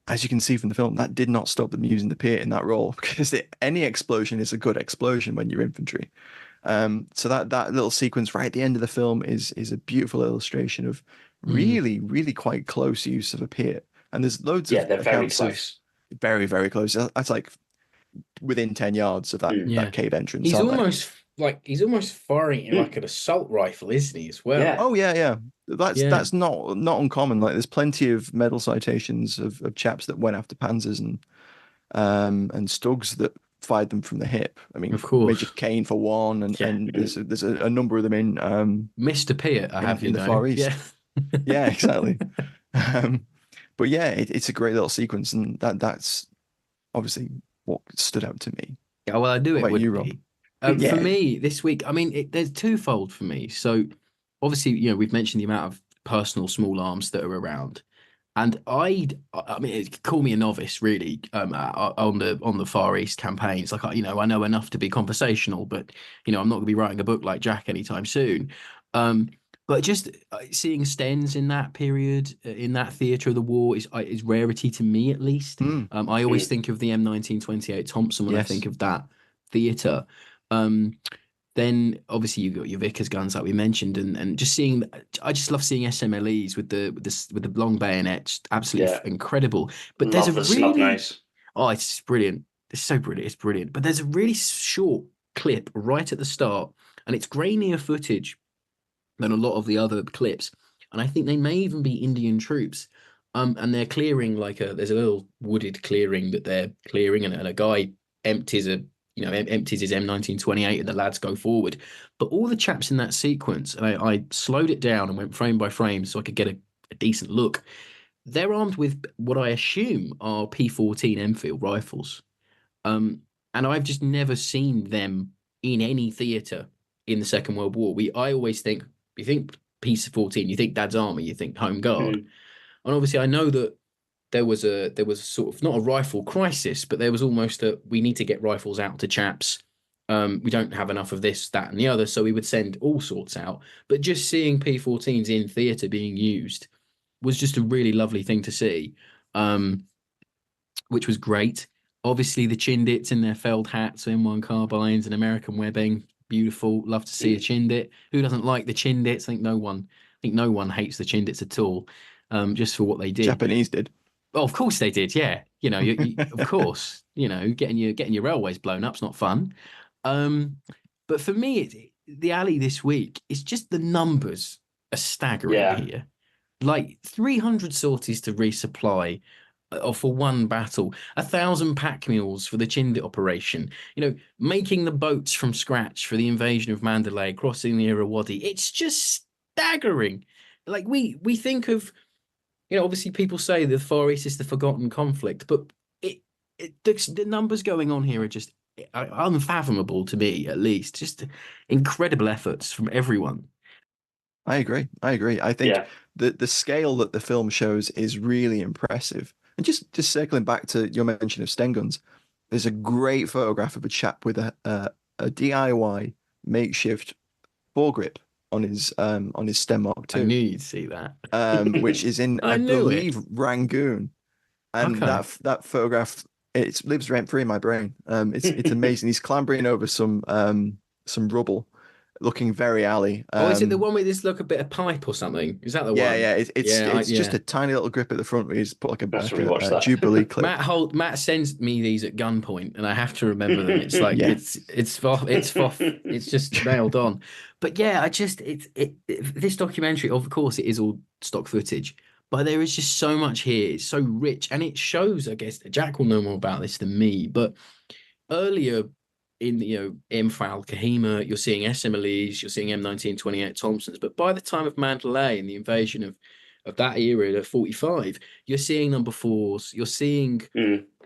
as you can see from the film, that did not stop them using the Piat in that role, because any explosion is a good explosion when you're infantry. So that little sequence right at the end of the film is a beautiful illustration of really, really quite close use of a Piat. And there's loads of they're very accounts close. Very, very close. That's like within 10 yards of that cave entrance. He's almost firing it like an assault rifle, isn't he, as well? Yeah. Oh yeah. That's not uncommon. Like there's plenty of medal citations of chaps that went after Panzers and Stugs that fired them from the hip. I mean, of course, Major Kane for one, and there's a number of them in Mr. Piat, I have in the Far East. Yeah, yeah, exactly. But yeah, it's a great little sequence, and that's obviously what stood out to me. Yeah, well, I knew it would Rob? be. For me this week, I mean, there's twofold for me. So obviously, we've mentioned the amount of personal small arms that are around, and I mean, call me a novice, really, on the Far East campaigns. Like, I know enough to be conversational, but I'm not going to be writing a book like Jack anytime soon. But just seeing Stens in that period, in that theatre of the war, is rarity to me, at least. I always think of the M1928 Thompson when I think of that theatre. Then obviously you've got your Vickers guns like we mentioned, and just seeing, I just love seeing SMLEs with the long bayonets, absolutely incredible. But Love there's a the really snub nose. it's brilliant. It's so brilliant. It's brilliant. But there's a really short clip right at the start, and it's grainier footage than a lot of the other clips. And I think they may even be Indian troops. And they're clearing there's a little wooded clearing that they're clearing, and a guy empties his M1928, and the lads go forward. But all the chaps in that sequence, and I slowed it down and went frame by frame so I could get a decent look. They're armed with what I assume are P14 Enfield rifles. And I've just never seen them in any theatre in the Second World War. I always think, you think P14, you think Dad's Army, you think Home Guard. And obviously I know that there was sort of not a rifle crisis, but there was almost we need to get rifles out to chaps. We don't have enough of this, that, and the other, so we would send all sorts out. But just seeing P14s in theatre being used was just a really lovely thing to see, which was great. Obviously, the Chindits in their felled hats, M1 carbines and American webbing, beautiful. Love to see a Chindit. Who doesn't like the Chindits? I think no one think no one hates the Chindits at all, just for what they did. Japanese did. Oh, of course they did. Yeah, of course, getting your railways blown up's not fun. But for me, the alley this week is just the numbers are staggering here. Like 300 sorties to resupply, or for one battle, 1,000 pack mules for the Chindit operation. Making the boats from scratch for the invasion of Mandalay, crossing the Irrawaddy. It's just staggering. Like we think of. Obviously people say the Far East is the forgotten conflict, but the numbers going on here are just unfathomable to me, at least. Just incredible efforts from everyone. I agree. I think the scale that the film shows is really impressive. And just circling back to your mention of Sten guns, there's a great photograph of a chap with a DIY makeshift foregrip on his Sten Mark II. I knew you'd see that. Which is in I believe Rangoon, and that photograph it lives rent free in my brain. It's amazing. He's clambering over some rubble, looking very alley. Is it the one with this a bit of pipe or something? Is that the one? Yeah. It's just a tiny little grip at the front where he's put like a Jubilee clip. Matt sends me these at gunpoint, and I have to remember them. It's like it's just nailed on. But yeah, this documentary, of course, it is all stock footage, but there is just so much here. It's so rich, and it shows. I guess Jack will know more about this than me, but earlier in Imphal, Kohima, you're seeing SMLEs, you're seeing M1928 Thompsons, but by the time of Mandalay and the invasion of that era, the 45, you're seeing number 4s, you're seeing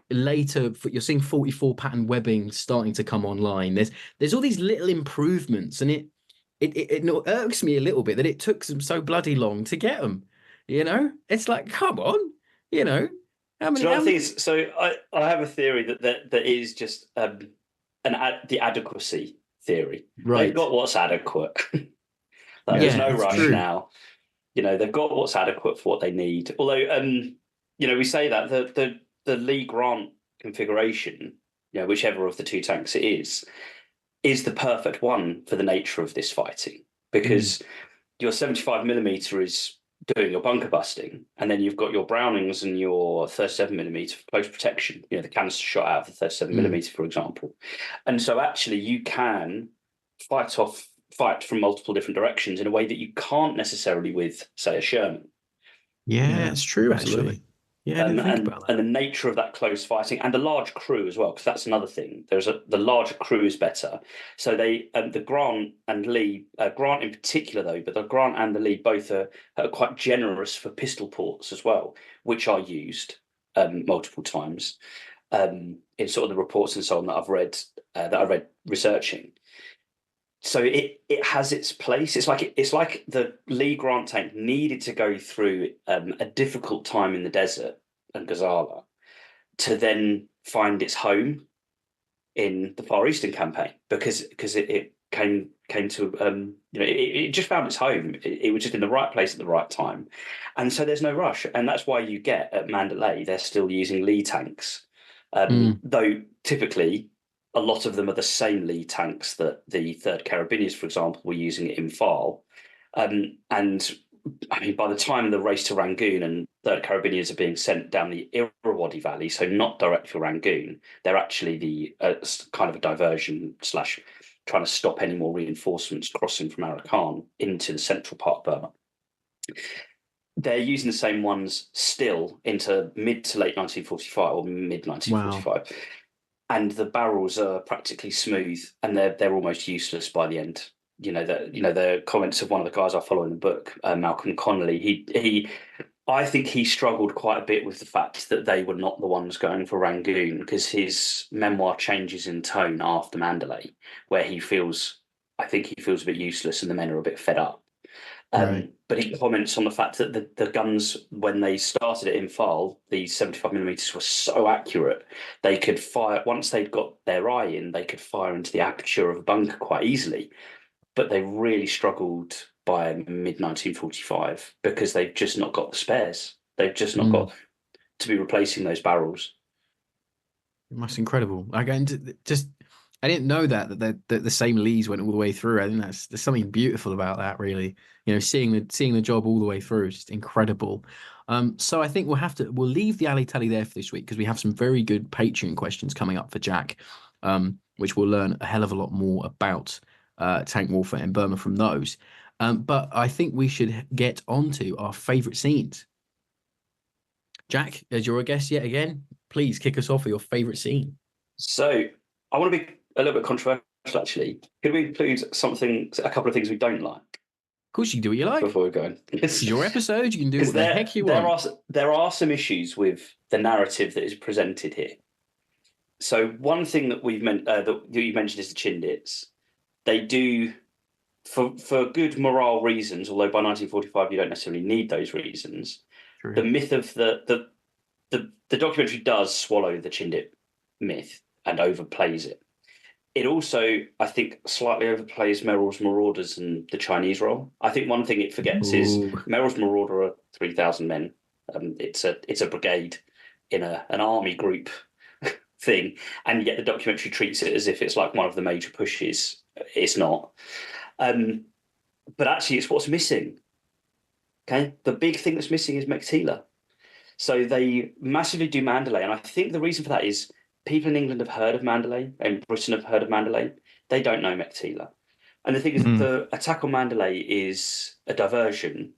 later, you're seeing 44 pattern webbing starting to come online. There's all these little improvements, and it irks me a little bit that it took them so bloody long to get them. It's like, come on, how many? So I have a theory that is just the adequacy theory. Right. They've got what's adequate. There's no rush now. They've got what's adequate for what they need. Although, we say that the Lee Grant configuration, whichever of the two tanks it is the perfect one for the nature of this fighting, because your 75mm is doing your bunker busting, and then you've got your Brownings and your 37mm for close protection, the canister shot out of the 37mm, for example. And so actually you can fight from multiple different directions in a way that you can't necessarily with, say, a Sherman. Yeah, it's true, actually. Yeah, I didn't think about that. And the nature of that close fighting and the large crew as well, because that's another thing. The larger crew is better. So the Grant and Lee, Grant in particular though, but the Grant and the Lee both are quite generous for pistol ports as well, which are used multiple times in sort of the reports and so on that I've read, that I read researching. So it has its place. It's like the Lee Grant tank needed to go through a difficult time in the desert and Ghazala to then find its home in the Far Eastern campaign, because it came to it just found its home. It was just in the right place at the right time, and so there's no rush, and that's why you get at Mandalay they're still using Lee tanks, though typically. A lot of them are the same Lee tanks that the 3rd Carabiniers, for example, were using at Imphal. And I mean, by the time the race to Rangoon and 3rd Carabiniers are being sent down the Irrawaddy Valley, so not direct for Rangoon, they're actually the kind of a diversion / trying to stop any more reinforcements crossing from Arakan into the central part of Burma. They're using the same ones still into mid to late 1945 or mid 1945. Wow. And the barrels are practically smooth, and they're almost useless by the end. The comments of one of the guys I follow in the book, Malcolm Connolly. I think he struggled quite a bit with the fact that they were not the ones going for Rangoon, because his memoir changes in tone after Mandalay, where he feels a bit useless, and the men are a bit fed up. Right. But he comments on the fact that the guns, when they started at Imphal, the 75mm were so accurate, they could fire, once they'd got their eye in, they could fire into the aperture of a bunker quite easily. But they really struggled by mid-1945 because they've just not got the spares. They've just not got to be replacing those barrels. That's incredible. Again, just I didn't know that the same leads went all the way through. I think there's something beautiful about that, really. Seeing the job all the way through is just incredible. So I think we'll leave the alley tally there for this week because we have some very good Patreon questions coming up for Jack, which we'll learn a hell of a lot more about tank warfare in Burma from those. But I think we should get onto our favourite scenes. Jack, as you're a guest yet again, please kick us off with your favourite scene. So I want to be a little bit controversial, actually. Could we include a couple of things we don't like? Of course, you can do what you like. Before we go in. It's your episode. You can do what the heck you want. There are some issues with the narrative that is presented here. So one thing that that you mentioned is the Chindits. They do, for good morale reasons, although by 1945 you don't necessarily need those reasons. True. The myth of the documentary does swallow the Chindit myth and overplays it. It also, I think, slightly overplays Merrill's Marauders and the Chinese role. I think one thing it forgets is Merrill's Marauder are 3,000 men. It's a brigade in an army group thing, and yet the documentary treats it as if it's like one of the major pushes. It's not. But actually, it's what's missing. Okay, the big thing that's missing is Mektila. So they massively do Mandalay, and I think the reason for that is people in England have heard of Mandalay, and Britain have heard of Mandalay. They don't know Mektila. And the thing is, the attack on Mandalay is a diversion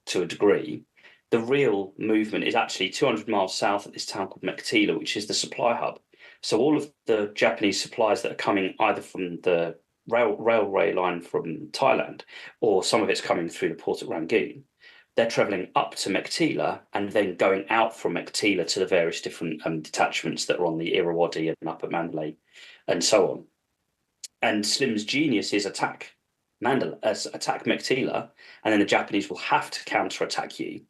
to a degree. The real movement is actually 200 miles south at this town called Mektila, which is the supply hub. So all of the Japanese supplies that are coming either from the railway line from Thailand, or some of it's coming through the port at Rangoon, they're travelling up to Mektila and then going out from Mektila to the various different detachments that are on the Irrawaddy and up at Mandalay and so on. And Slim's genius is attack Mektila, and then the Japanese will have to counterattack you,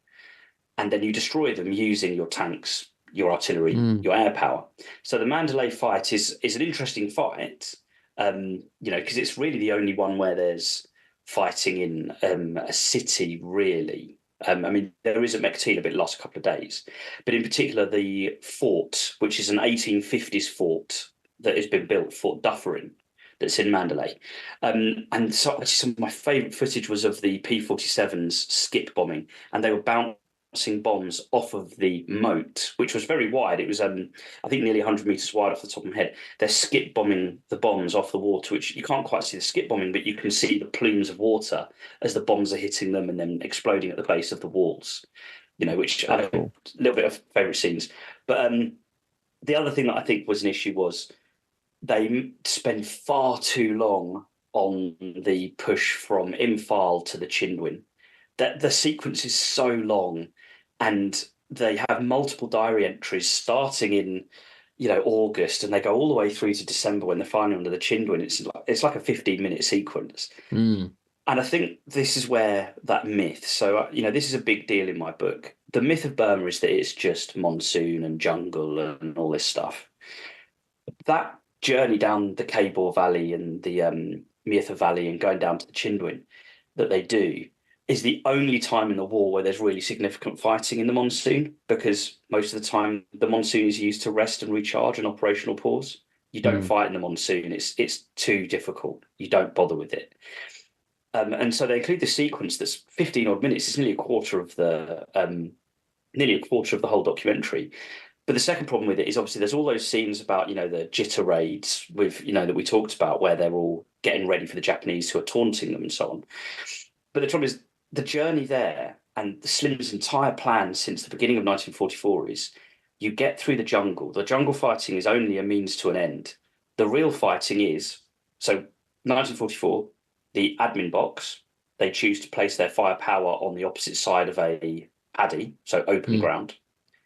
and then you destroy them using your tanks, your artillery, your air power. So the Mandalay fight is an interesting fight, because it's really the only one where there's fighting in a city, really. I mean, there is a Mektila, but it lost a couple of days. But in particular, the fort, which is an 1850s fort that has been built, Fort Dufferin, that's in Mandalay. And so actually some of my favourite footage was of the P-47's skip bombing, and they were bouncing bombs off of the moat, which was very wide. It was, I think, nearly 100 metres wide off the top of my head. They're skip bombing the bombs off the water, which you can't quite see the skip bombing, but you can see the plumes of water as the bombs are hitting them and then exploding at the base of the walls, which I have a little bit of favourite scenes. But the other thing that I think was an issue was they spend far too long on the push from Imphal to the Chindwin. That the sequence is so long, and they have multiple diary entries starting in, August, and they go all the way through to December when they're finally under the Chindwin. It's like a 15-minute sequence. And I think this is where that myth. So this is a big deal in my book. The myth of Burma is that it's just monsoon and jungle and all this stuff. That journey down the Kabul Valley and the Myitha Valley and going down to the Chindwin that they do is the only time in the war where there's really significant fighting in the monsoon, because most of the time the monsoon is used to rest and recharge and operational pause. You don't fight in the monsoon. It's too difficult. You don't bother with it. And so they include the sequence that's 15 odd minutes. It's nearly a quarter of the whole documentary. But the second problem with it is obviously there's all those scenes about, the jitter raids with, that we talked about, where they're all getting ready for the Japanese who are taunting them and so on. But the trouble is, the journey there and the Slim's entire plan since the beginning of 1944 is you get through the jungle. The jungle fighting is only a means to an end. The real fighting is, so 1944, the admin box, they choose to place their firepower on the opposite side of a paddy, so open ground.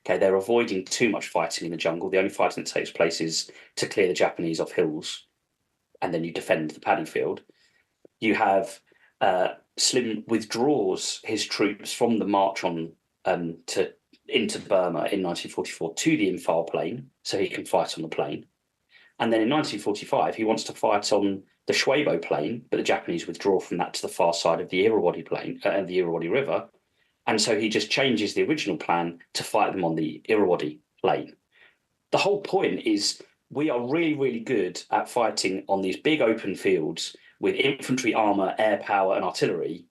Okay, they're avoiding too much fighting in the jungle. The only fighting that takes place is to clear the Japanese off hills, and then you defend the paddy field. You have Slim withdraws his troops from the march on into Burma in 1944 to the Imphal plain, so he can fight on the plain. And then in 1945, he wants to fight on the Shwebo plain, but the Japanese withdraw from that to the far side of the Irrawaddy plain, the Irrawaddy River. And so he just changes the original plan to fight them on the Irrawaddy plain. The whole point is we are really, really good at fighting on these big open fields with infantry, armor, air power, and artillery.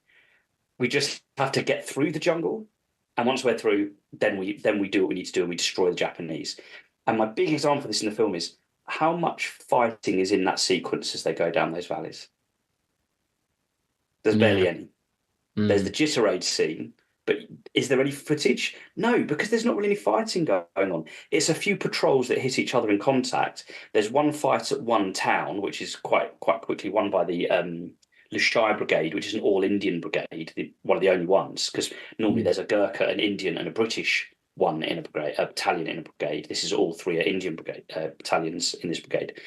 We just have to get through the jungle, and once we're through, then we do what we need to do, and we destroy the Japanese. And my big example of this in the film is how much fighting is in that sequence as they go down those valleys. There's barely any. There's the Jitterade scene, but is there any footage? No, because there's not really any fighting going on. It's a few patrols that hit each other in contact. There's one fight at one town, which is quite quickly won by the Lushai Brigade, which is an all-Indian brigade, one of the only ones, because normally there's a Gurkha, an Indian, and a British one in a brigade, a battalion in a brigade. This is all three are Indian brigade battalions in this brigade.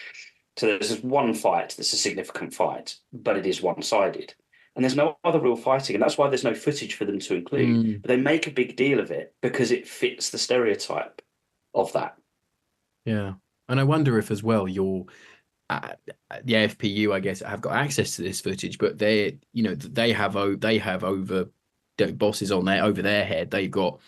So there's this one fight that's a significant fight, but it is one-sided. And there's no other real fighting, and that's why there's no footage for them to include. But they make a big deal of it because it fits the stereotype of that. Yeah. And I wonder if as well the AFPU, I guess, have got access to this footage, but they have over bosses over their head. They've got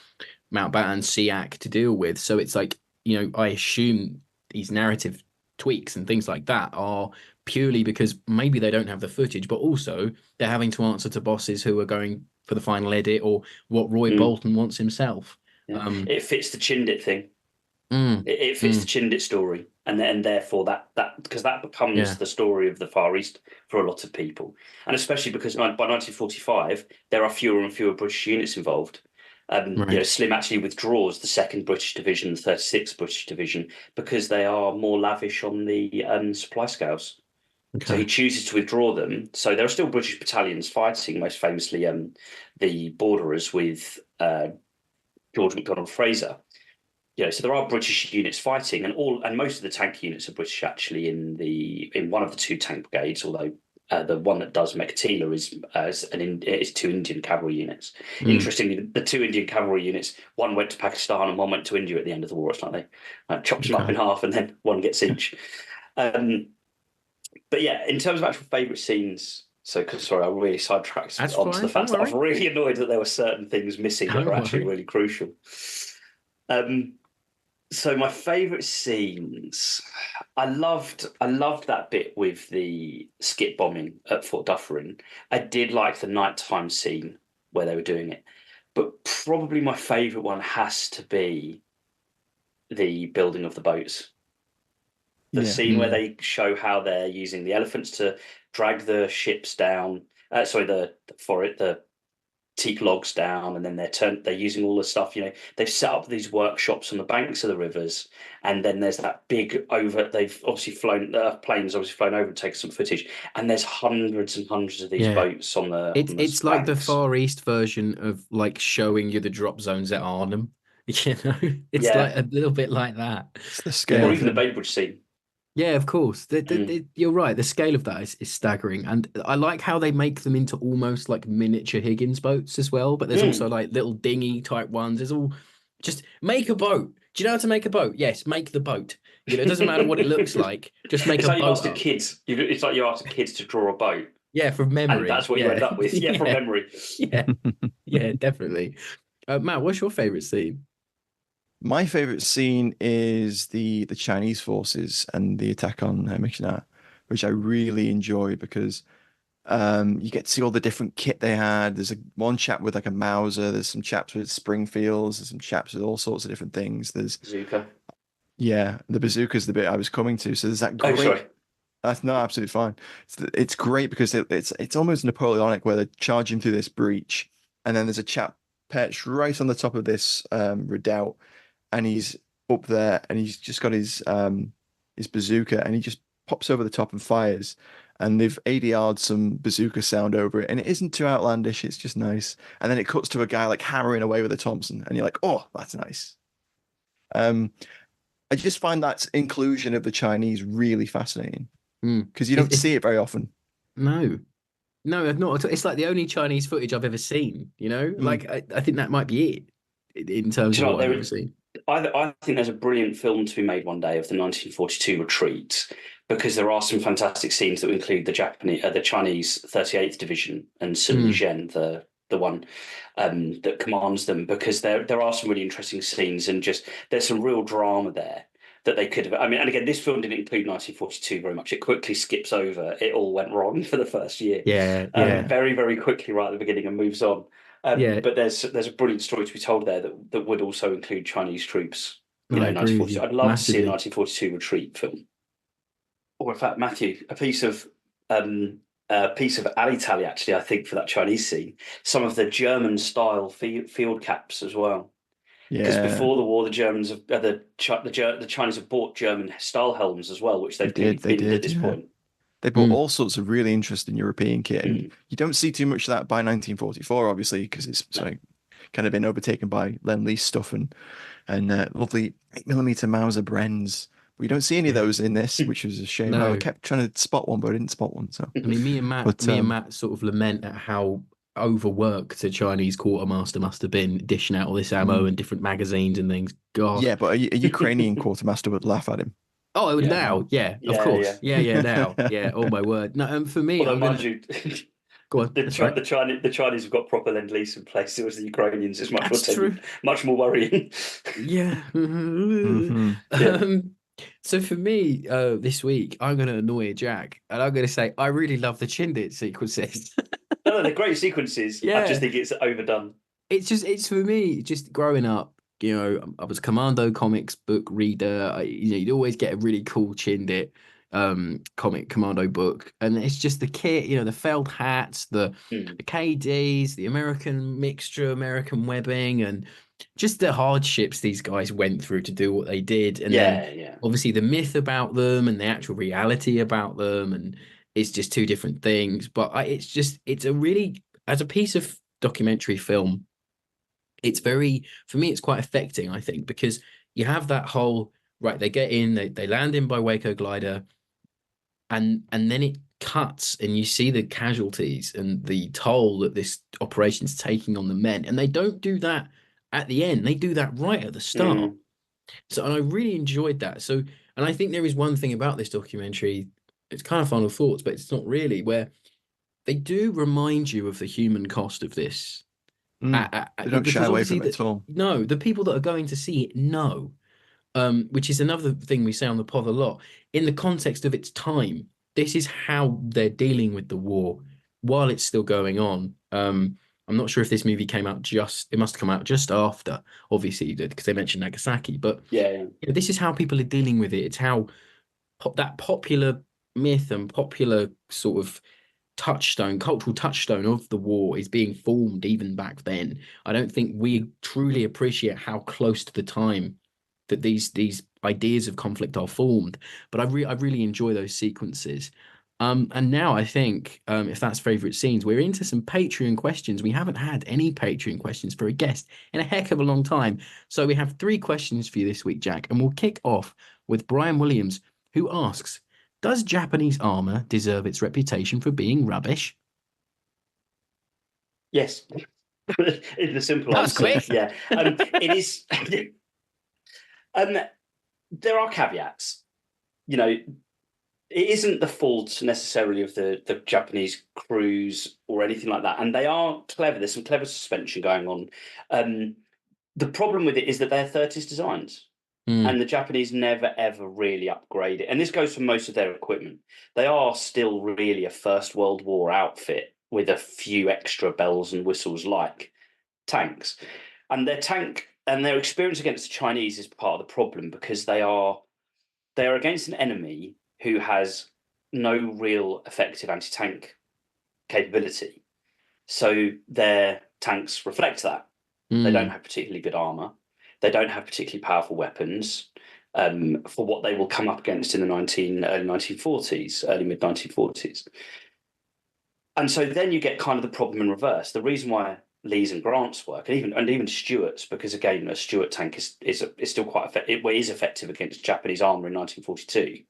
Mountbatten, SEAC to deal with. So it's like, I assume these narrative tweaks and things like that are purely because maybe they don't have the footage, but also they're having to answer to bosses who are going for the final edit or what Roy Bolton wants himself. Yeah. It fits the Chindit thing. It fits the Chindit story, and therefore that because that becomes the story of the Far East for a lot of people, and especially because by 1945 there are fewer and fewer British units involved. Slim actually withdraws the 2nd British Division, the 36th British Division, because they are more lavish on the supply scales. Okay. So he chooses to withdraw them. So there are still British battalions fighting, most famously the Borderers with George MacDonald Fraser. So there are British units fighting, and most of the tank units are British actually in one of the 2 tank brigades, although the one that does Mekatila is 2 Indian cavalry units. Interestingly, the 2 Indian cavalry units, one went to Pakistan and one went to India at the end of the war. It's like they chopped them up in half and then one gets each. But yeah, in terms of actual favourite scenes, I really sidetracked onto the fact that I was really annoyed that there were certain things missing that were actually really crucial. So my favourite scenes, I loved that bit with the skip bombing at Fort Dufferin. I did like the nighttime scene where they were doing it, but probably my favourite one has to be the building of the boats. The scene where they show how they're using the elephants to drag the ships down. The teak logs down, and then they're using all the stuff. They've set up these workshops on the banks of the rivers, and then there's that big they've obviously flown planes obviously flown over and taken some footage, and there's hundreds and hundreds of these boats on the it's like the Far East version of like showing you the drop zones at Arnhem. It's like a little bit like that. It's the scale, or even the Bainbridge scene. Yeah, of course. You're right. The scale of that is staggering. And I like how they make them into almost like miniature Higgins boats as well. But there's also like little dinghy type ones. There's all just make a boat. Do you know how to make a boat? Yes, make the boat. It doesn't matter what it looks like. Just make a boat. It's like you asked kids to draw a boat. Yeah, from memory. And that's what you end up with. Yeah, from memory. Yeah, definitely. Matt, what's your favourite scene? My favorite scene is the Chinese forces and the attack on Michelin, which I really enjoy because you get to see all the different kit they had. There's one chap with like a Mauser. There's some chaps with Springfields. There's some chaps with all sorts of different things. There's bazooka. Yeah, the bazooka's the bit I was coming to. So there's that great. Oh, sorry. That's not absolutely fine. It's great because it's almost Napoleonic where they're charging through this breach, and then there's a chap perched right on the top of this redoubt. And he's up there, and he's just got his bazooka, and he just pops over the top and fires. And they've ADR'd some bazooka sound over it, and it isn't too outlandish. It's just nice. And then it cuts to a guy like hammering away with a Thompson, and you're like, "Oh, that's nice." I just find that inclusion of the Chinese really fascinating because you don't see it very often. No, not. It's like the only Chinese footage I've ever seen. Like I think that might be it in terms of what I've ever seen. I think there's a brilliant film to be made one day of the 1942 retreat, because there are some fantastic scenes that include the Chinese 38th Division and Sun Yizhen, the one that commands them, because there are some really interesting scenes, and just there's some real drama there. that they could have. I mean, and again, this film didn't include 1942 very much. It quickly skips over. It all went wrong for the first year. Yeah, Very, very quickly right at the beginning and moves on. Yeah. But there's a brilliant story to be told there that would also include Chinese troops. No, I agree with 1942. you. I'd love to see a Massively. 1942 retreat film. Or in fact, Matthew, a piece of alley tally actually, I think, for that Chinese scene. Some of the German style field caps as well. Because Yeah, before the war, the Germans have the Chinese have bought German style helms as well, which they've they did. pinned at this Yeah. point. They bought all sorts of really interesting European kit, and you don't see too much of that by 1944, obviously, because it's like kind of been overtaken by Lend-Lease stuff and lovely 8mm Mauser Brens. We don't see any of those in this, which was a shame. No. I kept trying to spot one, but I didn't spot one. So I mean, me and Matt sort of lament at how overworked a Chinese quartermaster must have been dishing out all this ammo and different magazines and things. God. yeah, but a Ukrainian quartermaster would laugh at him. Oh, Yeah. now, yeah, of Yeah, course, yeah, now, yeah. Oh my word. No, for me, Although, I'm mind gonna you, go on. That's right. the Chinese have got proper Lend-Lease in place. It was the Ukrainians. It's much That's true. much more worrying. Yeah. Mhm. So for me, this week, I'm going to annoy Jack, and I'm going to say I really love the Chindit sequences. No, they're great sequences. I Yeah. just think it's overdone. It's for me, just growing up, I was a Commando comics book reader. You'd always get a really cool Chindit comic Commando book, and it's just the kit, the felt hats, the KDs, the American mixture, American webbing, and just the hardships these guys went through to do what they did, and then obviously the myth about them and the actual reality about them, and it's just two different things. But it's a really, as a piece of documentary film, it's for me, it's quite affecting, I think, because you have that whole, right, they get in, they land in by Waco glider, and then it cuts and you see the casualties and the toll that this operation's taking on the men. And they don't do that at the end. They do that right at the start. So, and I really enjoyed that. So, and I think there is one thing about this documentary, it's kind of final thoughts, but it's not really, where they do remind you of the human cost of this. They don't shy away from it at all. No, the people that are going to see it know, which is another thing we say on the pod a lot. In the context of its time, this is how they're dealing with the war while it's still going on. I'm not sure if this movie came out it must come out just after, obviously, because they mentioned Nagasaki. But this is how people are dealing with it. It's how that popular myth and popular sort of cultural touchstone of the war is being formed even back then. I don't think we truly appreciate how close to the time that these ideas of conflict are formed. But I really enjoy those sequences. And now I think, if that's favorite scenes, we're into some Patreon questions. We haven't had any Patreon questions for a guest in a heck of a long time. So we have 3 questions for you this week, Jack, and we'll kick off with Brian Williams, who asks, does Japanese armor deserve its reputation for being rubbish? Yes. It's the simple That's answer. quick. Yeah. It is. There are caveats. It isn't the fault necessarily of the Japanese crews or anything like that. And they are clever. There's some clever suspension going on. The problem with it is that they're 30s designs. And the Japanese never, ever really upgrade it. And this goes for most of their equipment. They are still really a First World War outfit with a few extra bells and whistles like tanks. And their experience against the Chinese is part of the problem, because they are against an enemy who has no real effective anti-tank capability. So their tanks reflect that. They don't have particularly good armor. They don't have particularly powerful weapons for what they will come up against in the early 1940s, early mid-1940s. And so then you get kind of the problem in reverse. The reason why Lee's and Grant's work, and even Stuart's, because again, a Stuart tank is still quite effective. It is effective against Japanese armor in 1942.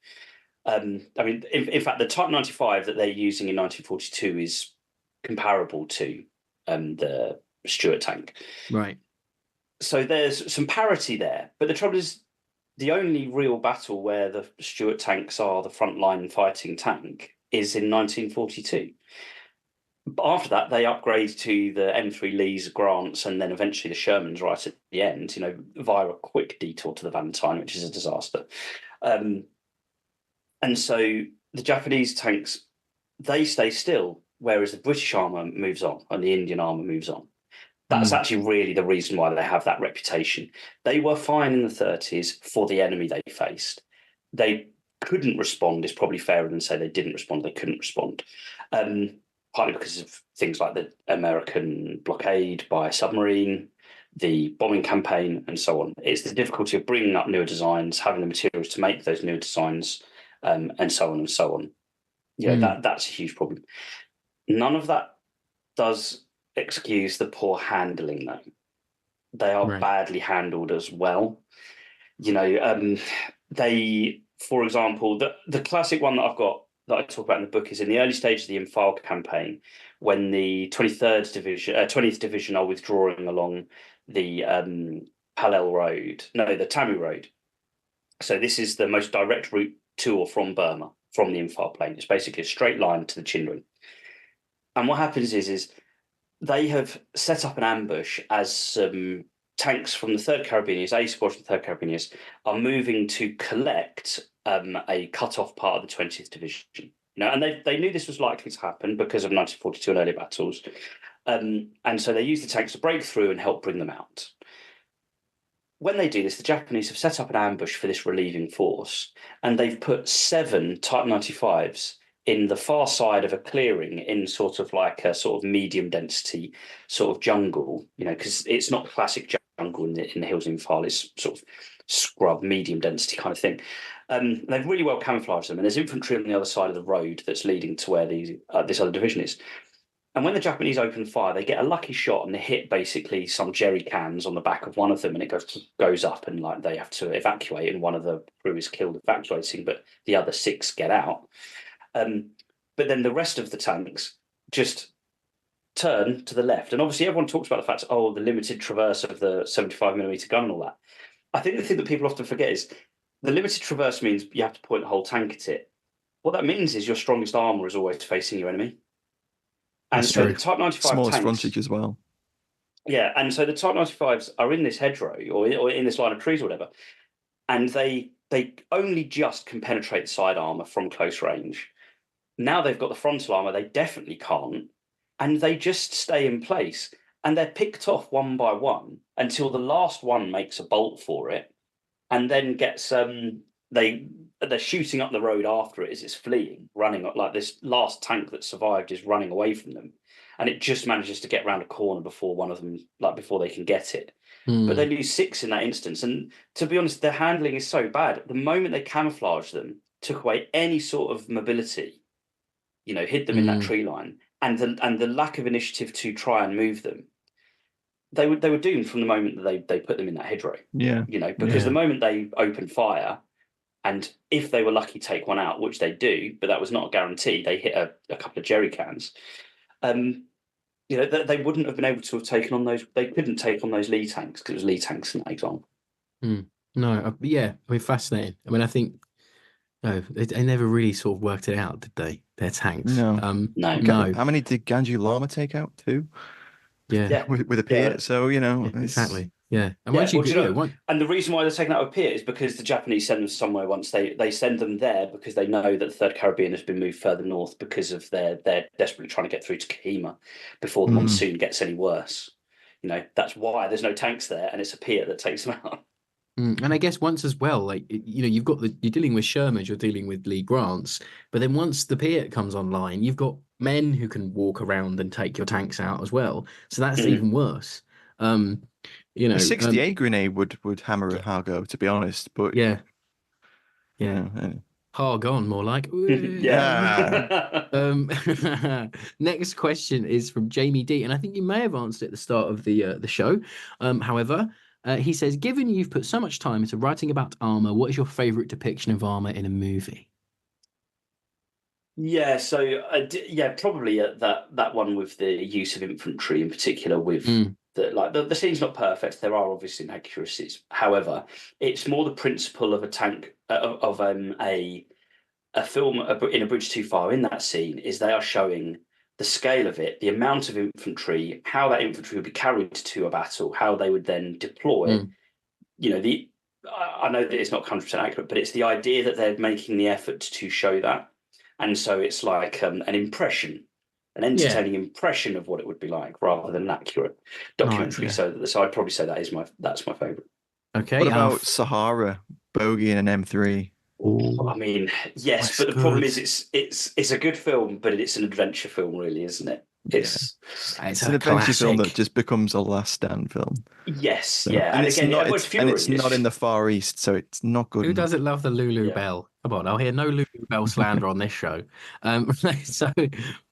I mean, in fact, the Type 95 that they're using in 1942 is comparable to the Stuart tank. Right. So there's some parity there. But the trouble is, the only real battle where the Stuart tanks are the frontline fighting tank is in 1942. But after that, they upgrade to the M3 Lees, Grants, and then eventually the Shermans right at the end, via a quick detour to the Valentine, which is a disaster. And so the Japanese tanks, they stay still, whereas the British armour moves on and the Indian armour moves on. That's actually really the reason why they have that reputation. They were fine in the 30s for the enemy they faced. They couldn't respond, is probably fairer than say they didn't respond, they couldn't respond. Partly because of things like the American blockade by submarine, the bombing campaign, and so on. It's the difficulty of bringing up newer designs, having the materials to make those newer designs, and so on and so on. That's a huge problem. None of that does excuse the poor handling, though. They are badly handled as well. They, for example, the classic one that I've got that I talk about in the book is in the early stage of the Imphal campaign, when the 20th Division are withdrawing along the Palel Road, the Tamu Road. So this is the most direct route to or from Burma, from the Imphal Plain. It's basically a straight line to the Chinring. And what happens is they have set up an ambush as some tanks from the 3rd Carabiniers, A Squadron, 3rd Carabiniers, are moving to collect a cut-off part of the 20th Division. And they knew this was likely to happen because of 1942 and early battles. And so they used the tanks to break through and help bring them out. When they do this, the Japanese have set up an ambush for this relieving force, and they've put 7 Type 95s in the far side of a clearing in sort of like a sort of medium density sort of jungle, because it's not classic jungle in the hills in Imphal, it's sort of scrub, medium density kind of thing. They've really well camouflaged them, and there's infantry on the other side of the road that's leading to where this other division is. And when the Japanese open fire, they get a lucky shot and they hit basically some jerry cans on the back of one of them, and it goes up, and like they have to evacuate, and one of the crew is killed evacuating, but the other 6 get out. But then the rest of the tanks just turn to the left. And obviously everyone talks about the fact, the limited traverse of the 75mm gun and all that. I think the thing that people often forget is the limited traverse means you have to point the whole tank at it. What that means is your strongest armour is always facing your enemy. And That's so true. the Type 95 smallest tanks, frontage as well. Yeah, and so the Type 95s are in this hedgerow or in this line of trees or whatever, and they only just can penetrate the side armour from close range. Now they've got the frontal armour, they definitely can't, and they just stay in place, and they're picked off one by one until the last one makes a bolt for it, and then gets they're shooting up the road after it as it's fleeing, running like this last tank that survived is running away from them, and it just manages to get round a corner before one of them, before they can get it. But they lose 6 in that instance, and to be honest, their handling is so bad. The moment they camouflaged them, took away any sort of mobility, hid them in that tree line, and the lack of initiative to try and move them, they were doomed from the moment that they put them in that hedgerow. Yeah. Because the moment they open fire, and if they were lucky take one out, which they do, but that was not a guarantee, they hit a couple of jerry cans. They wouldn't have been able to have taken on those. They couldn't take on those Lee tanks because it was Lee tanks in that example. No, fascinating. I mean, I think they never really sort of worked it out, did they? Their tanks. No. No. How many did Ganju Lama take out? 2. Yeah. With a Piat. Yeah. So Exactly. Yeah. And and the reason why they're taking out a Piat is because the Japanese send them somewhere once. They send them there because they know that the 3rd Caribbean has been moved further north because of they're desperately trying to get through to Kohima before the monsoon gets any worse. That's why there's no tanks there, and it's a Piat that takes them out. And I guess once as well, you've got you're dealing with Shermans, you're dealing with Lee Grants, but then once the Piat comes online, you've got men who can walk around and take your tanks out as well. So that's even worse. A 68 grenade would hammer a Hargo, to be honest. But Hargon, more like. Next question is from Jamie D, and I think you may have answered at the start of the show. However, he says, given you've put so much time into writing about armor, what is your favorite depiction of armor in a movie? Yeah, so probably that one with the use of infantry in particular. With the scene's not perfect. There are obviously inaccuracies. However, it's more the principle of a tank a film in A Bridge Too Far. In that scene, is they are showing the scale of it, the amount of infantry, how that infantry would be carried to a battle, how they would then deploy. You know, I know that it's not 100% accurate, but it's the idea that they're making the effort to show that. And so it's like an impression, an entertaining impression of what it would be like, rather than an accurate documentary. Nice, So I'd probably say that's my favourite. Okay. What about Sahara, Bogey and an M3? I mean, yes, that's but the problem good. is it's a good film, but it's an adventure film, really, isn't it? It's an adventure film that just becomes a last stand film. yes, So, yeah, and it's again, not. Fury, It's not in the Far East, so it's not good. Who doesn't love the Lulu Yeah. Bell? Come on, I'll hear no Lulu Bell slander on this show. So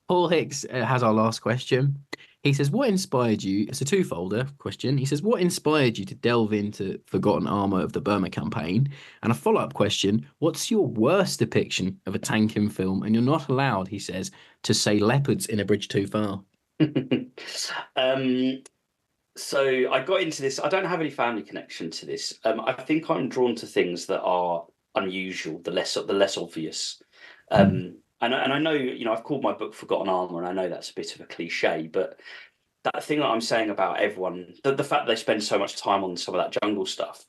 Paul Hicks has our last question. He says, what inspired you? It's a two-folder question. He says, what inspired you to delve into Forgotten Armour of the Burma campaign? And a follow-up question, what's your worst depiction of a tank in film? And you're not allowed, he says, to say leopards in A Bridge Too Far. So I got into this. I don't have any family connection to this. I think I'm drawn to things that are unusual, the less obvious. And I know, you know, I've called my book Forgotten Armour, and I know that's a bit of a cliche, but that thing that I'm saying about everyone, the fact they spend so much time on some of that jungle stuff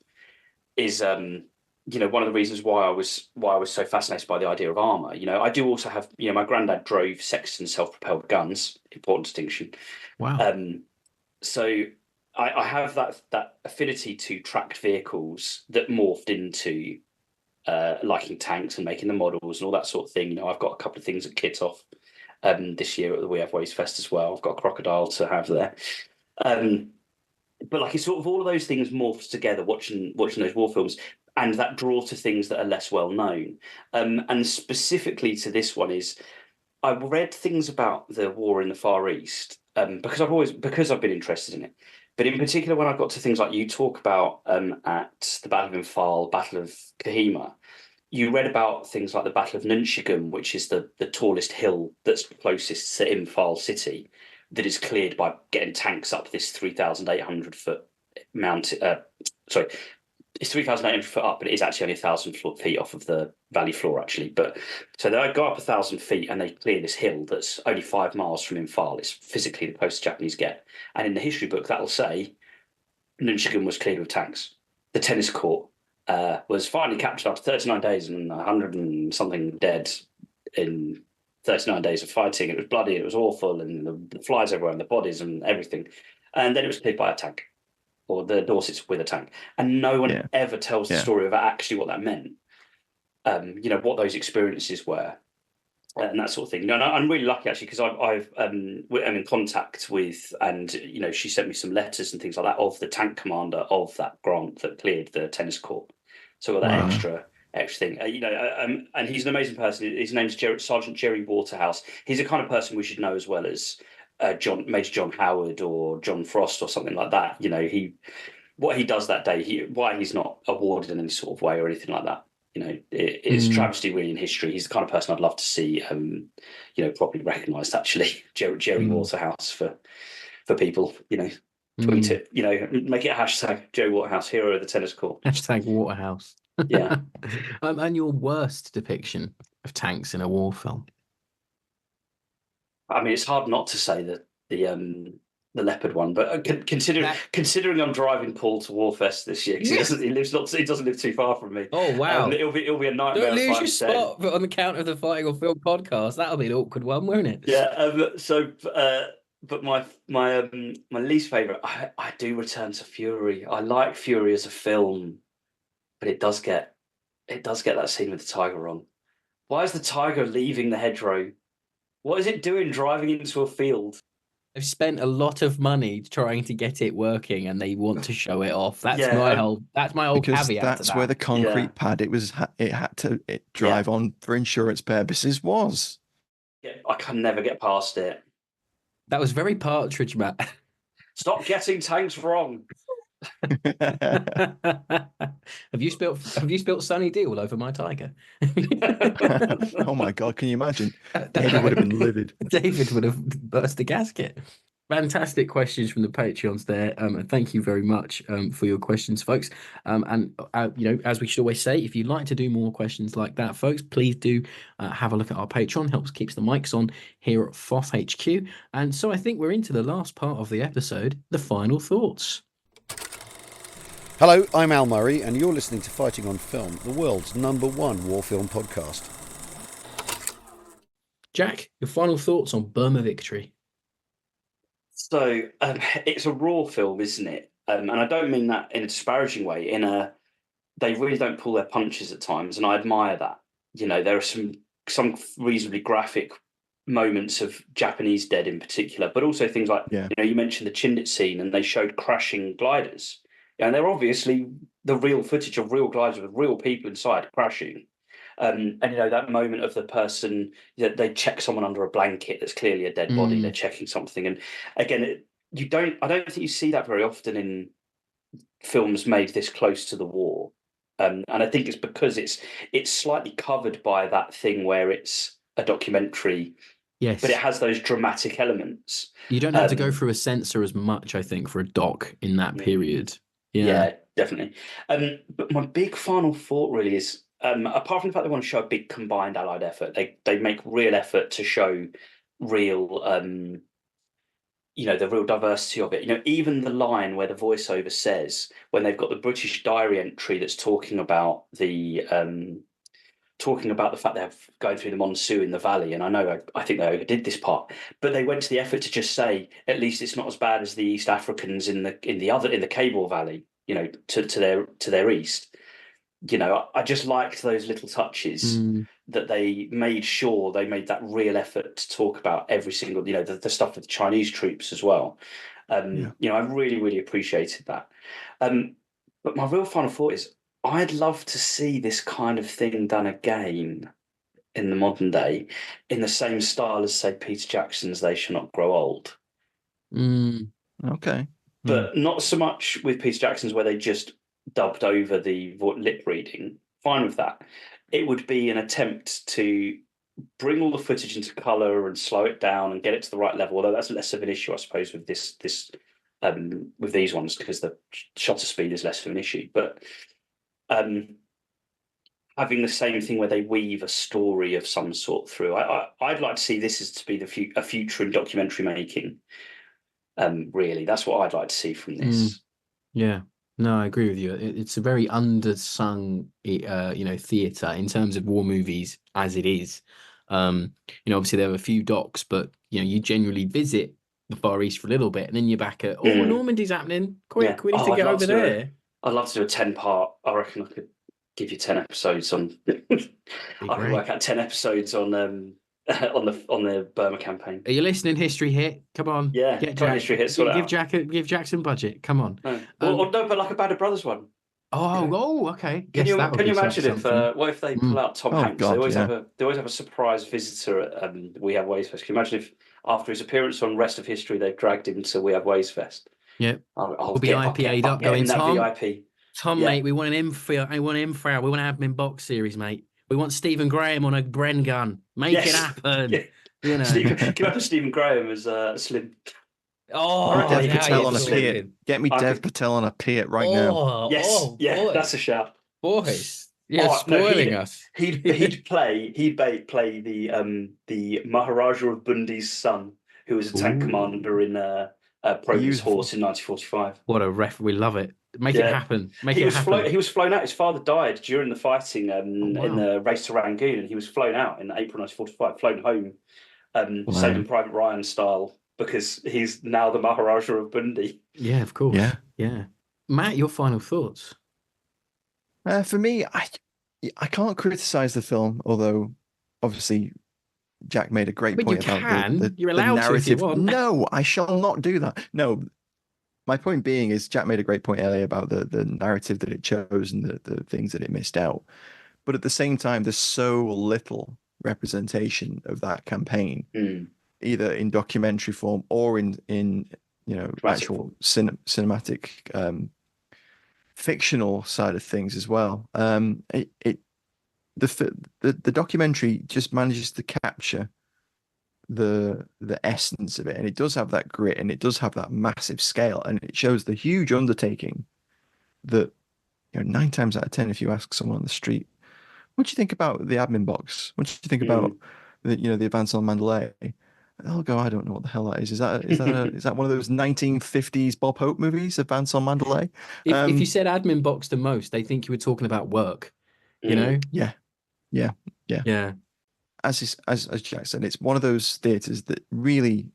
is, you know, one of the reasons why I was so fascinated by the idea of armour. You know, I do also have, you know, my granddad drove Sexton self-propelled guns, important distinction. Wow. So I have that affinity to tracked vehicles that morphed into liking tanks and making the models and all that sort of thing. You know, I've got a couple of things at Kit Off this year at the We Have Ways Fest as well. I've got a crocodile to have there. But like, it's sort of all of those things morphed together watching those war films, and that draw to things that are less well known. And specifically to this one is, I read things about the war in the Far East because I've been interested in it. But in particular, when I got to things like you talk about at the Battle of Imphal, Battle of Kohima, you read about things like the Battle of Nunchigum, which is the tallest hill that's closest to Imphal city, that is cleared by getting tanks up this 3,800 foot mountain. It's 3,800 foot up, but it is actually only 1,000 feet off of the valley floor, actually. But so they go up 1,000 feet and they clear this hill that's only 5 miles from Imphal. It's physically the closest Japanese get. And in the history book, that'll say Nunchigum was cleared with tanks. The tennis court was finally captured after 39 days and 100 and something dead in 39 days of fighting. It was bloody, it was awful, and the flies everywhere and the bodies and everything. And then it was cleared by a tank, or the Dorsets with a tank. And no one ever tells the story of actually what that meant. You know, what those experiences were and that sort of thing. You know, and I'm really lucky, actually, because I'm in contact with, and, you know, she sent me some letters and things like that of the tank commander of that grant that cleared the tennis court. So I've got that extra thing. You know, and he's an amazing person. His name's Sergeant Jerry Waterhouse. He's the kind of person we should know as well as Major John Howard or John Frost or something like that. You know, what he does that day, why he's not awarded in any sort of way or anything like that. You know, it's travesty really in history. He's the kind of person I'd love to see, you know, properly recognised. Actually, Jerry Waterhouse for people. You know, tweet it. You know, make it a hashtag Jerry Waterhouse, hero of the tennis court. Hashtag Waterhouse. Yeah. And your worst depiction of tanks in a war film? I mean, it's hard not to say the leopard one, but considering I'm driving Paul to Warfest this year, because he doesn't live too far from me. Oh wow! It'll be a nightmare. Don't lose your spot on account of the Fighting on Film podcast. That'll be an awkward one, won't it? Yeah. But my least favourite, I do return to Fury. I like Fury as a film, but it does get that scene with the tiger wrong. Why is the tiger leaving the hedgerow? What is it doing driving into a field? They've spent a lot of money trying to get it working, and they want to show it off. That's my whole because caveat. That's where the concrete pad it had to drive on for insurance purposes was. Yeah, I can never get past it. That was very Partridge, Matt. Stop getting tanks wrong. Have you spilt Sunny D all over my tiger? Oh my God, can you imagine? David would have been livid. David would have burst the gasket. Fantastic questions from the Patreons there. And thank you very much for your questions, folks. As we should always say, if you'd like to do more questions like that, folks, please do have a look at our Patreon. Helps keeps the mics on here at FOF HQ. And so I think we're into the last part of the episode, the final thoughts. Hello, I'm Al Murray, and you're listening to Fighting on Film, the world's #1 war film podcast. Jack, your final thoughts on Burma Victory? So it's a raw film, isn't it? And I don't mean that in a disparaging way. They really don't pull their punches at times, and I admire that. There are some reasonably graphic moments of Japanese dead in particular, but also things like you mentioned the Chindit scene, and they showed crashing gliders, and they're obviously the real footage of real gliders with real people inside crashing. And that moment of the person, they check someone under a blanket that's clearly a dead body. They're checking something, and again, I don't think you see that very often in films made this close to the war. And I think it's because it's slightly covered by that thing where it's a documentary, yes, but it has those dramatic elements. You don't have to go through a censor as much, I think, for a doc in that period. Yeah, definitely. But my big final thought really is, apart from the fact they want to show a big combined Allied effort, they make real effort to show real, the real diversity of it. Even the line where the voiceover says, when they've got the British diary entry that's talking about the fact they're going through the monsoon in the valley, and I think they overdid this part, but they went to the effort to just say, at least it's not as bad as the East Africans in the Cable Valley, to their east. I just liked those little touches that they made sure they made that real effort to talk about every single, the stuff with the Chinese troops as well. I really, really appreciated that. But my real final thought is, I'd love to see this kind of thing done again in the modern day, in the same style as, say, Peter Jackson's They Shall Not Grow Old. Okay. But not so much with Peter Jackson's, where they just dubbed over the lip reading. Fine with that. It would be an attempt to bring all the footage into colour and slow it down and get it to the right level, although that's less of an issue, I suppose, with with these ones, because the shutter speed is less of an issue. But having the same thing where they weave a story of some sort through, I'd like to see this as to be a future in documentary making. Really, that's what I'd like to see from this. Yeah. No, I agree with you. It's a very undersung, theatre in terms of war movies as it is. Obviously there are a few docs, but you genuinely visit the Far East for a little bit, and then you're back at Normandy's happening. Quick, we need to get over there. I'd love to do a 10-part. I reckon I could give you 10 episodes on. I could work out 10 episodes on the Burma campaign. Are you listening, History Hit? Come on, yeah, get Jack. History Hit. Give Jack some budget. Come on. Or don't, but like a Band of Brothers one. Okay. Can you imagine what if they pull out Tom Hanks? God, they always have a surprise visitor at We Have Ways Fest. Can you imagine if after his appearance on Rest of History they've dragged him to We Have Ways Fest? Yep. We'll be IPA'd up going, Tom. VIP. Tom, mate, we want an M4. We want to have him in box series, mate. We want Stephen Graham on a Bren gun. Make it happen. Yeah. Can you imagine Stephen Graham as Slim? Dev Patel on a Piat. Get me Dev Patel on a Piat right now. Yes, boy. That's a shout. Boys, you're spoiling us. He'd play the Maharaja of Bundi's son, who was a tank commander in Proby's Horse in 1945. What a ref! We love it. Make it happen. He was flown out. His father died during the fighting in the race to Rangoon, and he was flown out in April 1945. Flown home, Saving Private Ryan style, because he's now the Maharaja of Bundi. Yeah, of course. Yeah. Matt, your final thoughts? For me, I can't criticize the film, although obviously Jack made a great point about You're allowed the narrative. To if you want. No, I shall not do that. No, my point being is Jack made a great point earlier about the narrative that it chose and the things that it missed out. But at the same time, there's so little representation of that campaign, either in documentary form or in actual cinematic fictional side of things as well. The documentary just manages to capture the essence of it, and it does have that grit, and it does have that massive scale, and it shows the huge undertaking that, 9 times out of 10, if you ask someone on the street, what do you think about the admin box? What do you think about the advance on Mandalay? They'll go, I don't know what the hell that is. Is that one of those 1950s Bob Hope movies, Advance on Mandalay? If you said admin box to most, they think you were talking about work. You know? Yeah. As Jack said, it's one of those theaters that really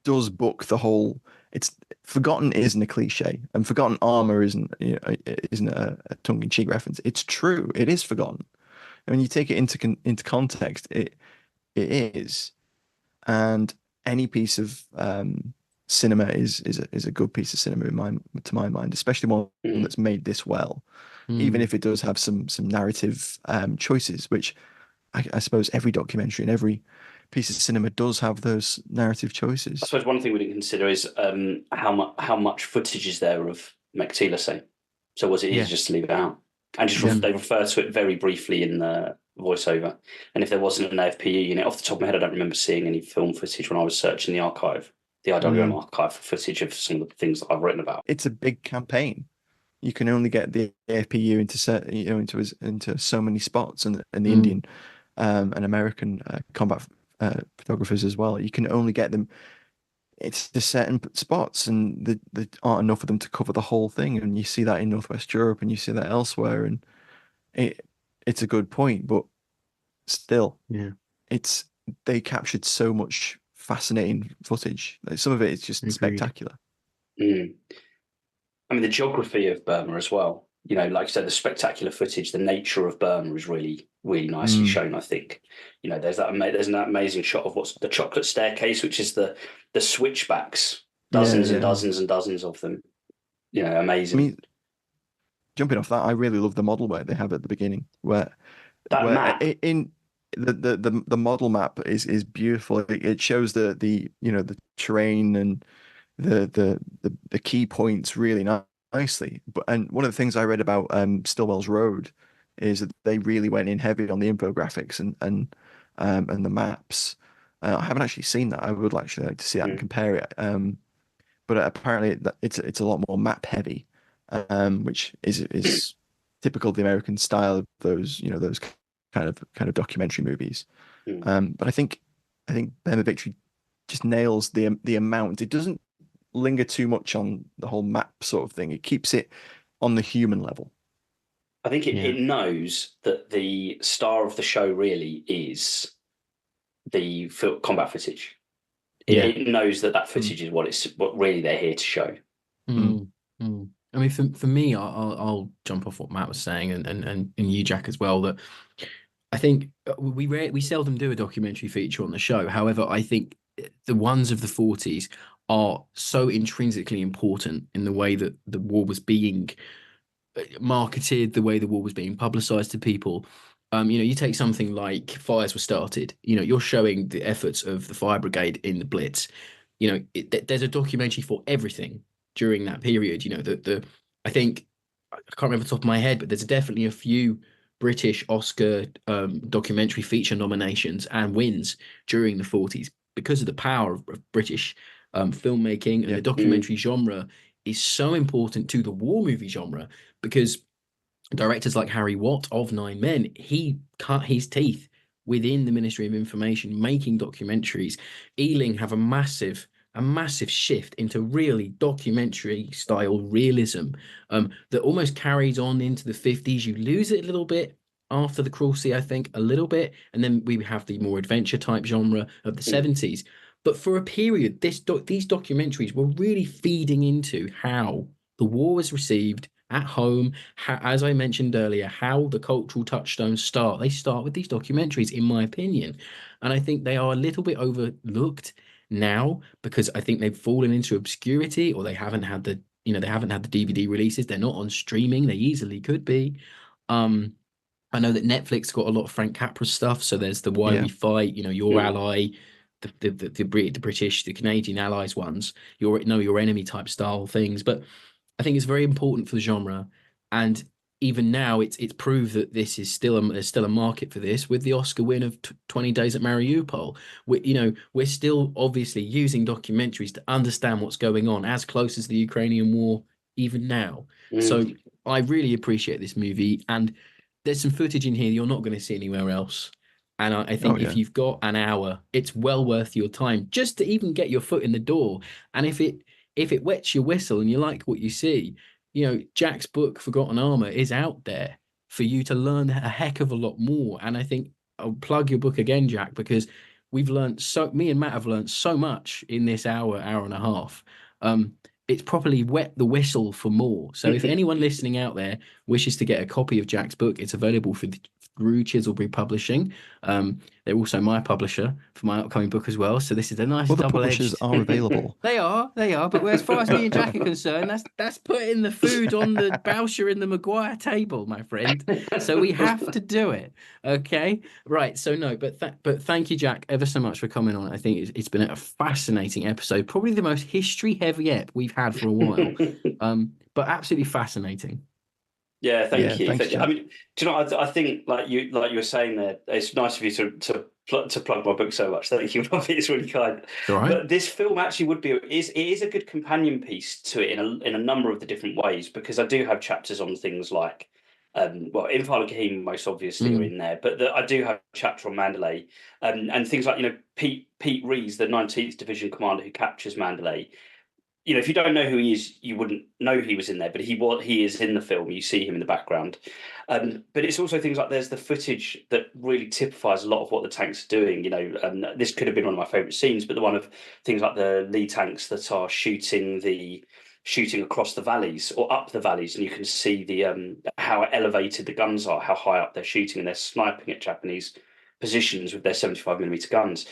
does book the whole. It's Forgotten isn't a cliche, and Forgotten Armour isn't a tongue-in-cheek reference. It's true. It is forgotten. And when you take it into context, it is. And any piece of cinema is a good piece of cinema to my mind, especially one that's made this well, even if it does have some narrative choices, which I suppose every documentary and every piece of cinema does have those narrative choices. I suppose one thing we didn't consider is how much footage is there of McTeeler. So was it easy just to leave it out? And they refer to it very briefly in the voiceover. And if there wasn't an AFPU unit, off the top of my head, I don't remember seeing any film footage when I was searching the archive, the IWM archive, for footage of some of the things that I've written about. It's a big campaign. You can only get the AFPU into so many spots, and the Indian and American combat photographers as well. You can only get them. It's the certain spots, and there aren't enough of them to cover the whole thing. And you see that in Northwest Europe, and you see that elsewhere. And it's a good point, but still, they captured so much fascinating footage. Some of it is just spectacular. I mean, the geography of Burma as well. Like I said, the spectacular footage, the nature of Burma is really, really nicely shown, I think. There's an amazing shot of what's the chocolate staircase, which is the switchbacks, dozens and dozens and dozens of them. Amazing. I mean, jumping off that, I really love the model where they have at the beginning, where map in the model map is beautiful. It shows the terrain and the key points really nicely. And one of the things I read about Stillwell's Road is that they really went in heavy on the infographics and the maps. I haven't actually seen that. I would actually like to see that and compare it. But apparently it's a lot more map heavy, which is typical of the American style of those kind of documentary movies. But I think Burma Victory just nails the amount. It doesn't linger too much on the whole map sort of thing. It keeps it on the human level. I think it knows that the star of the show really is the combat footage. It knows that footage is what really they're here to show. I mean, for me, I'll jump off what Matt was saying, and you, Jack, as well. That I think we seldom do a documentary feature on the show. However, I think the ones of the 40s are so intrinsically important in the way that the war was being marketed, the way the war was being publicized to people. You take something like Fires Were Started. You're showing the efforts of the fire brigade in the Blitz. There's a documentary for everything during that period. I think, I can't remember the top of my head, but there's definitely a few British Oscar documentary feature nominations and wins during the 40s because of the power of British filmmaking, and the documentary genre is so important to the war movie genre, because directors like Harry Watt of Nine Men, he cut his teeth within the Ministry of Information making documentaries. Ealing have a massive shift into really documentary style realism that almost carries on into the 50s. You lose it a little bit after the Cruel Sea, I think, a little bit, and then we have the more adventure type genre of the 70s. But for a period, these documentaries were really feeding into how the war was received at home, as I mentioned earlier, how the cultural touchstones start. They start with these documentaries, in my opinion. And I think they are a little bit overlooked now because I think they've fallen into obscurity, or they haven't had the DVD releases. They're not on streaming. They easily could be. I know that Netflix got a lot of Frank Capra stuff. So there's the Why We Fight, Your Ally, the British, the Canadian Allies ones, your enemy type style things. But I think it's very important for the genre. And even now, it's proved that this is there's still a market for this with the Oscar win of 20 Days at Mariupol. We're still obviously using documentaries to understand what's going on as close as the Ukrainian war even now. So I really appreciate this movie, and there's some footage in here you're not going to see anywhere else. And I think if you've got an hour, it's well worth your time just to even get your foot in the door. And if it wets your whistle and you like what you see, Jack's book, Forgotten Armour, is out there for you to learn a heck of a lot more. And I think I'll plug your book again, Jack, because me and Matt have learned so much in this hour and a half. It's properly wet the whistle for more. So if anyone listening out there wishes to get a copy of Jack's book, it's available through Chiselbury Publishing. They're also my publisher for my upcoming book as well. So this is a nice Other double-edged. publishers are available. They are. But as far as me and Jack are concerned, that's putting the food on the Bowsher and the Maguire table, my friend. So we have to do it. Okay, right. So no, but thank you, Jack, ever so much for coming on. I think it's been a fascinating episode, probably the most history-heavy ep we've had for a while. But absolutely fascinating. Yeah, thank you. Thanks, I mean, do you know? I think like you were saying there, it's nice of you to plug my book so much. Thank you, Robbie. It's really kind. All right. But this film actually is a good companion piece to it in a number of the different ways, because I do have chapters on things like, Infal Gahim most obviously are in there, but I do have a chapter on Mandalay, and things like Pete Rees, the 19th Division commander who captures Mandalay. If you don't know who he is, you wouldn't know he was in there, but he is in the film. You see him in the background. But it's also things like there's the footage that really typifies a lot of what the tanks are doing. This could have been one of my favourite scenes, but the one of things like the Lee tanks that are shooting across the valleys or up the valleys, and you can see the how elevated the guns are, how high up they're shooting, and they're sniping at Japanese positions with their 75mm guns.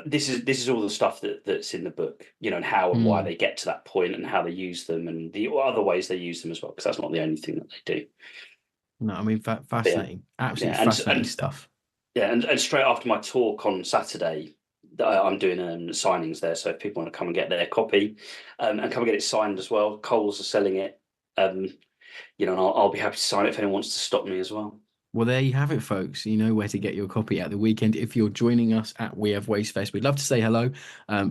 This is all the stuff that's in the book, and how and why they get to that point and how they use them and the other ways they use them as well, because that's not the only thing that they do. No, I mean, fascinating, absolutely fascinating stuff. Yeah, and straight after my talk on Saturday, I'm doing signings there, so if people want to come and get their copy and come and get it signed as well, Coles are selling it, and I'll be happy to sign it if anyone wants to stop me as well. Well, there you have it, folks. You know where to get your copy at the weekend. If you're joining us at We Have Waste Fest, we'd love to say hello.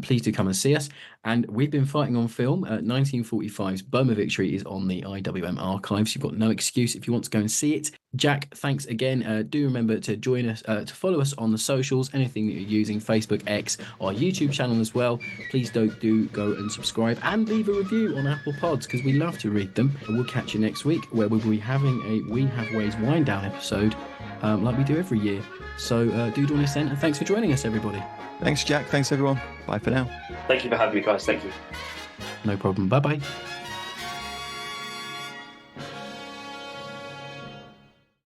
Please do come and see us. And we've been fighting on film. 1945's Burma Victory is on the IWM archives. You've got no excuse if you want to go and see it. Jack, thanks again. Do remember to join us, to follow us on the socials, anything that you're using, Facebook, X, our YouTube channel as well. Please do go and subscribe and leave a review on Apple Pods, because we love to read them. And we'll catch you next week, where we'll be having a We Have Ways wind down episode, like we do every year. So do join us then, and thanks for joining us, everybody. Thanks, Jack. Thanks, everyone. Bye for now. Thank you for having me, guys. Thank you. No problem. Bye-bye.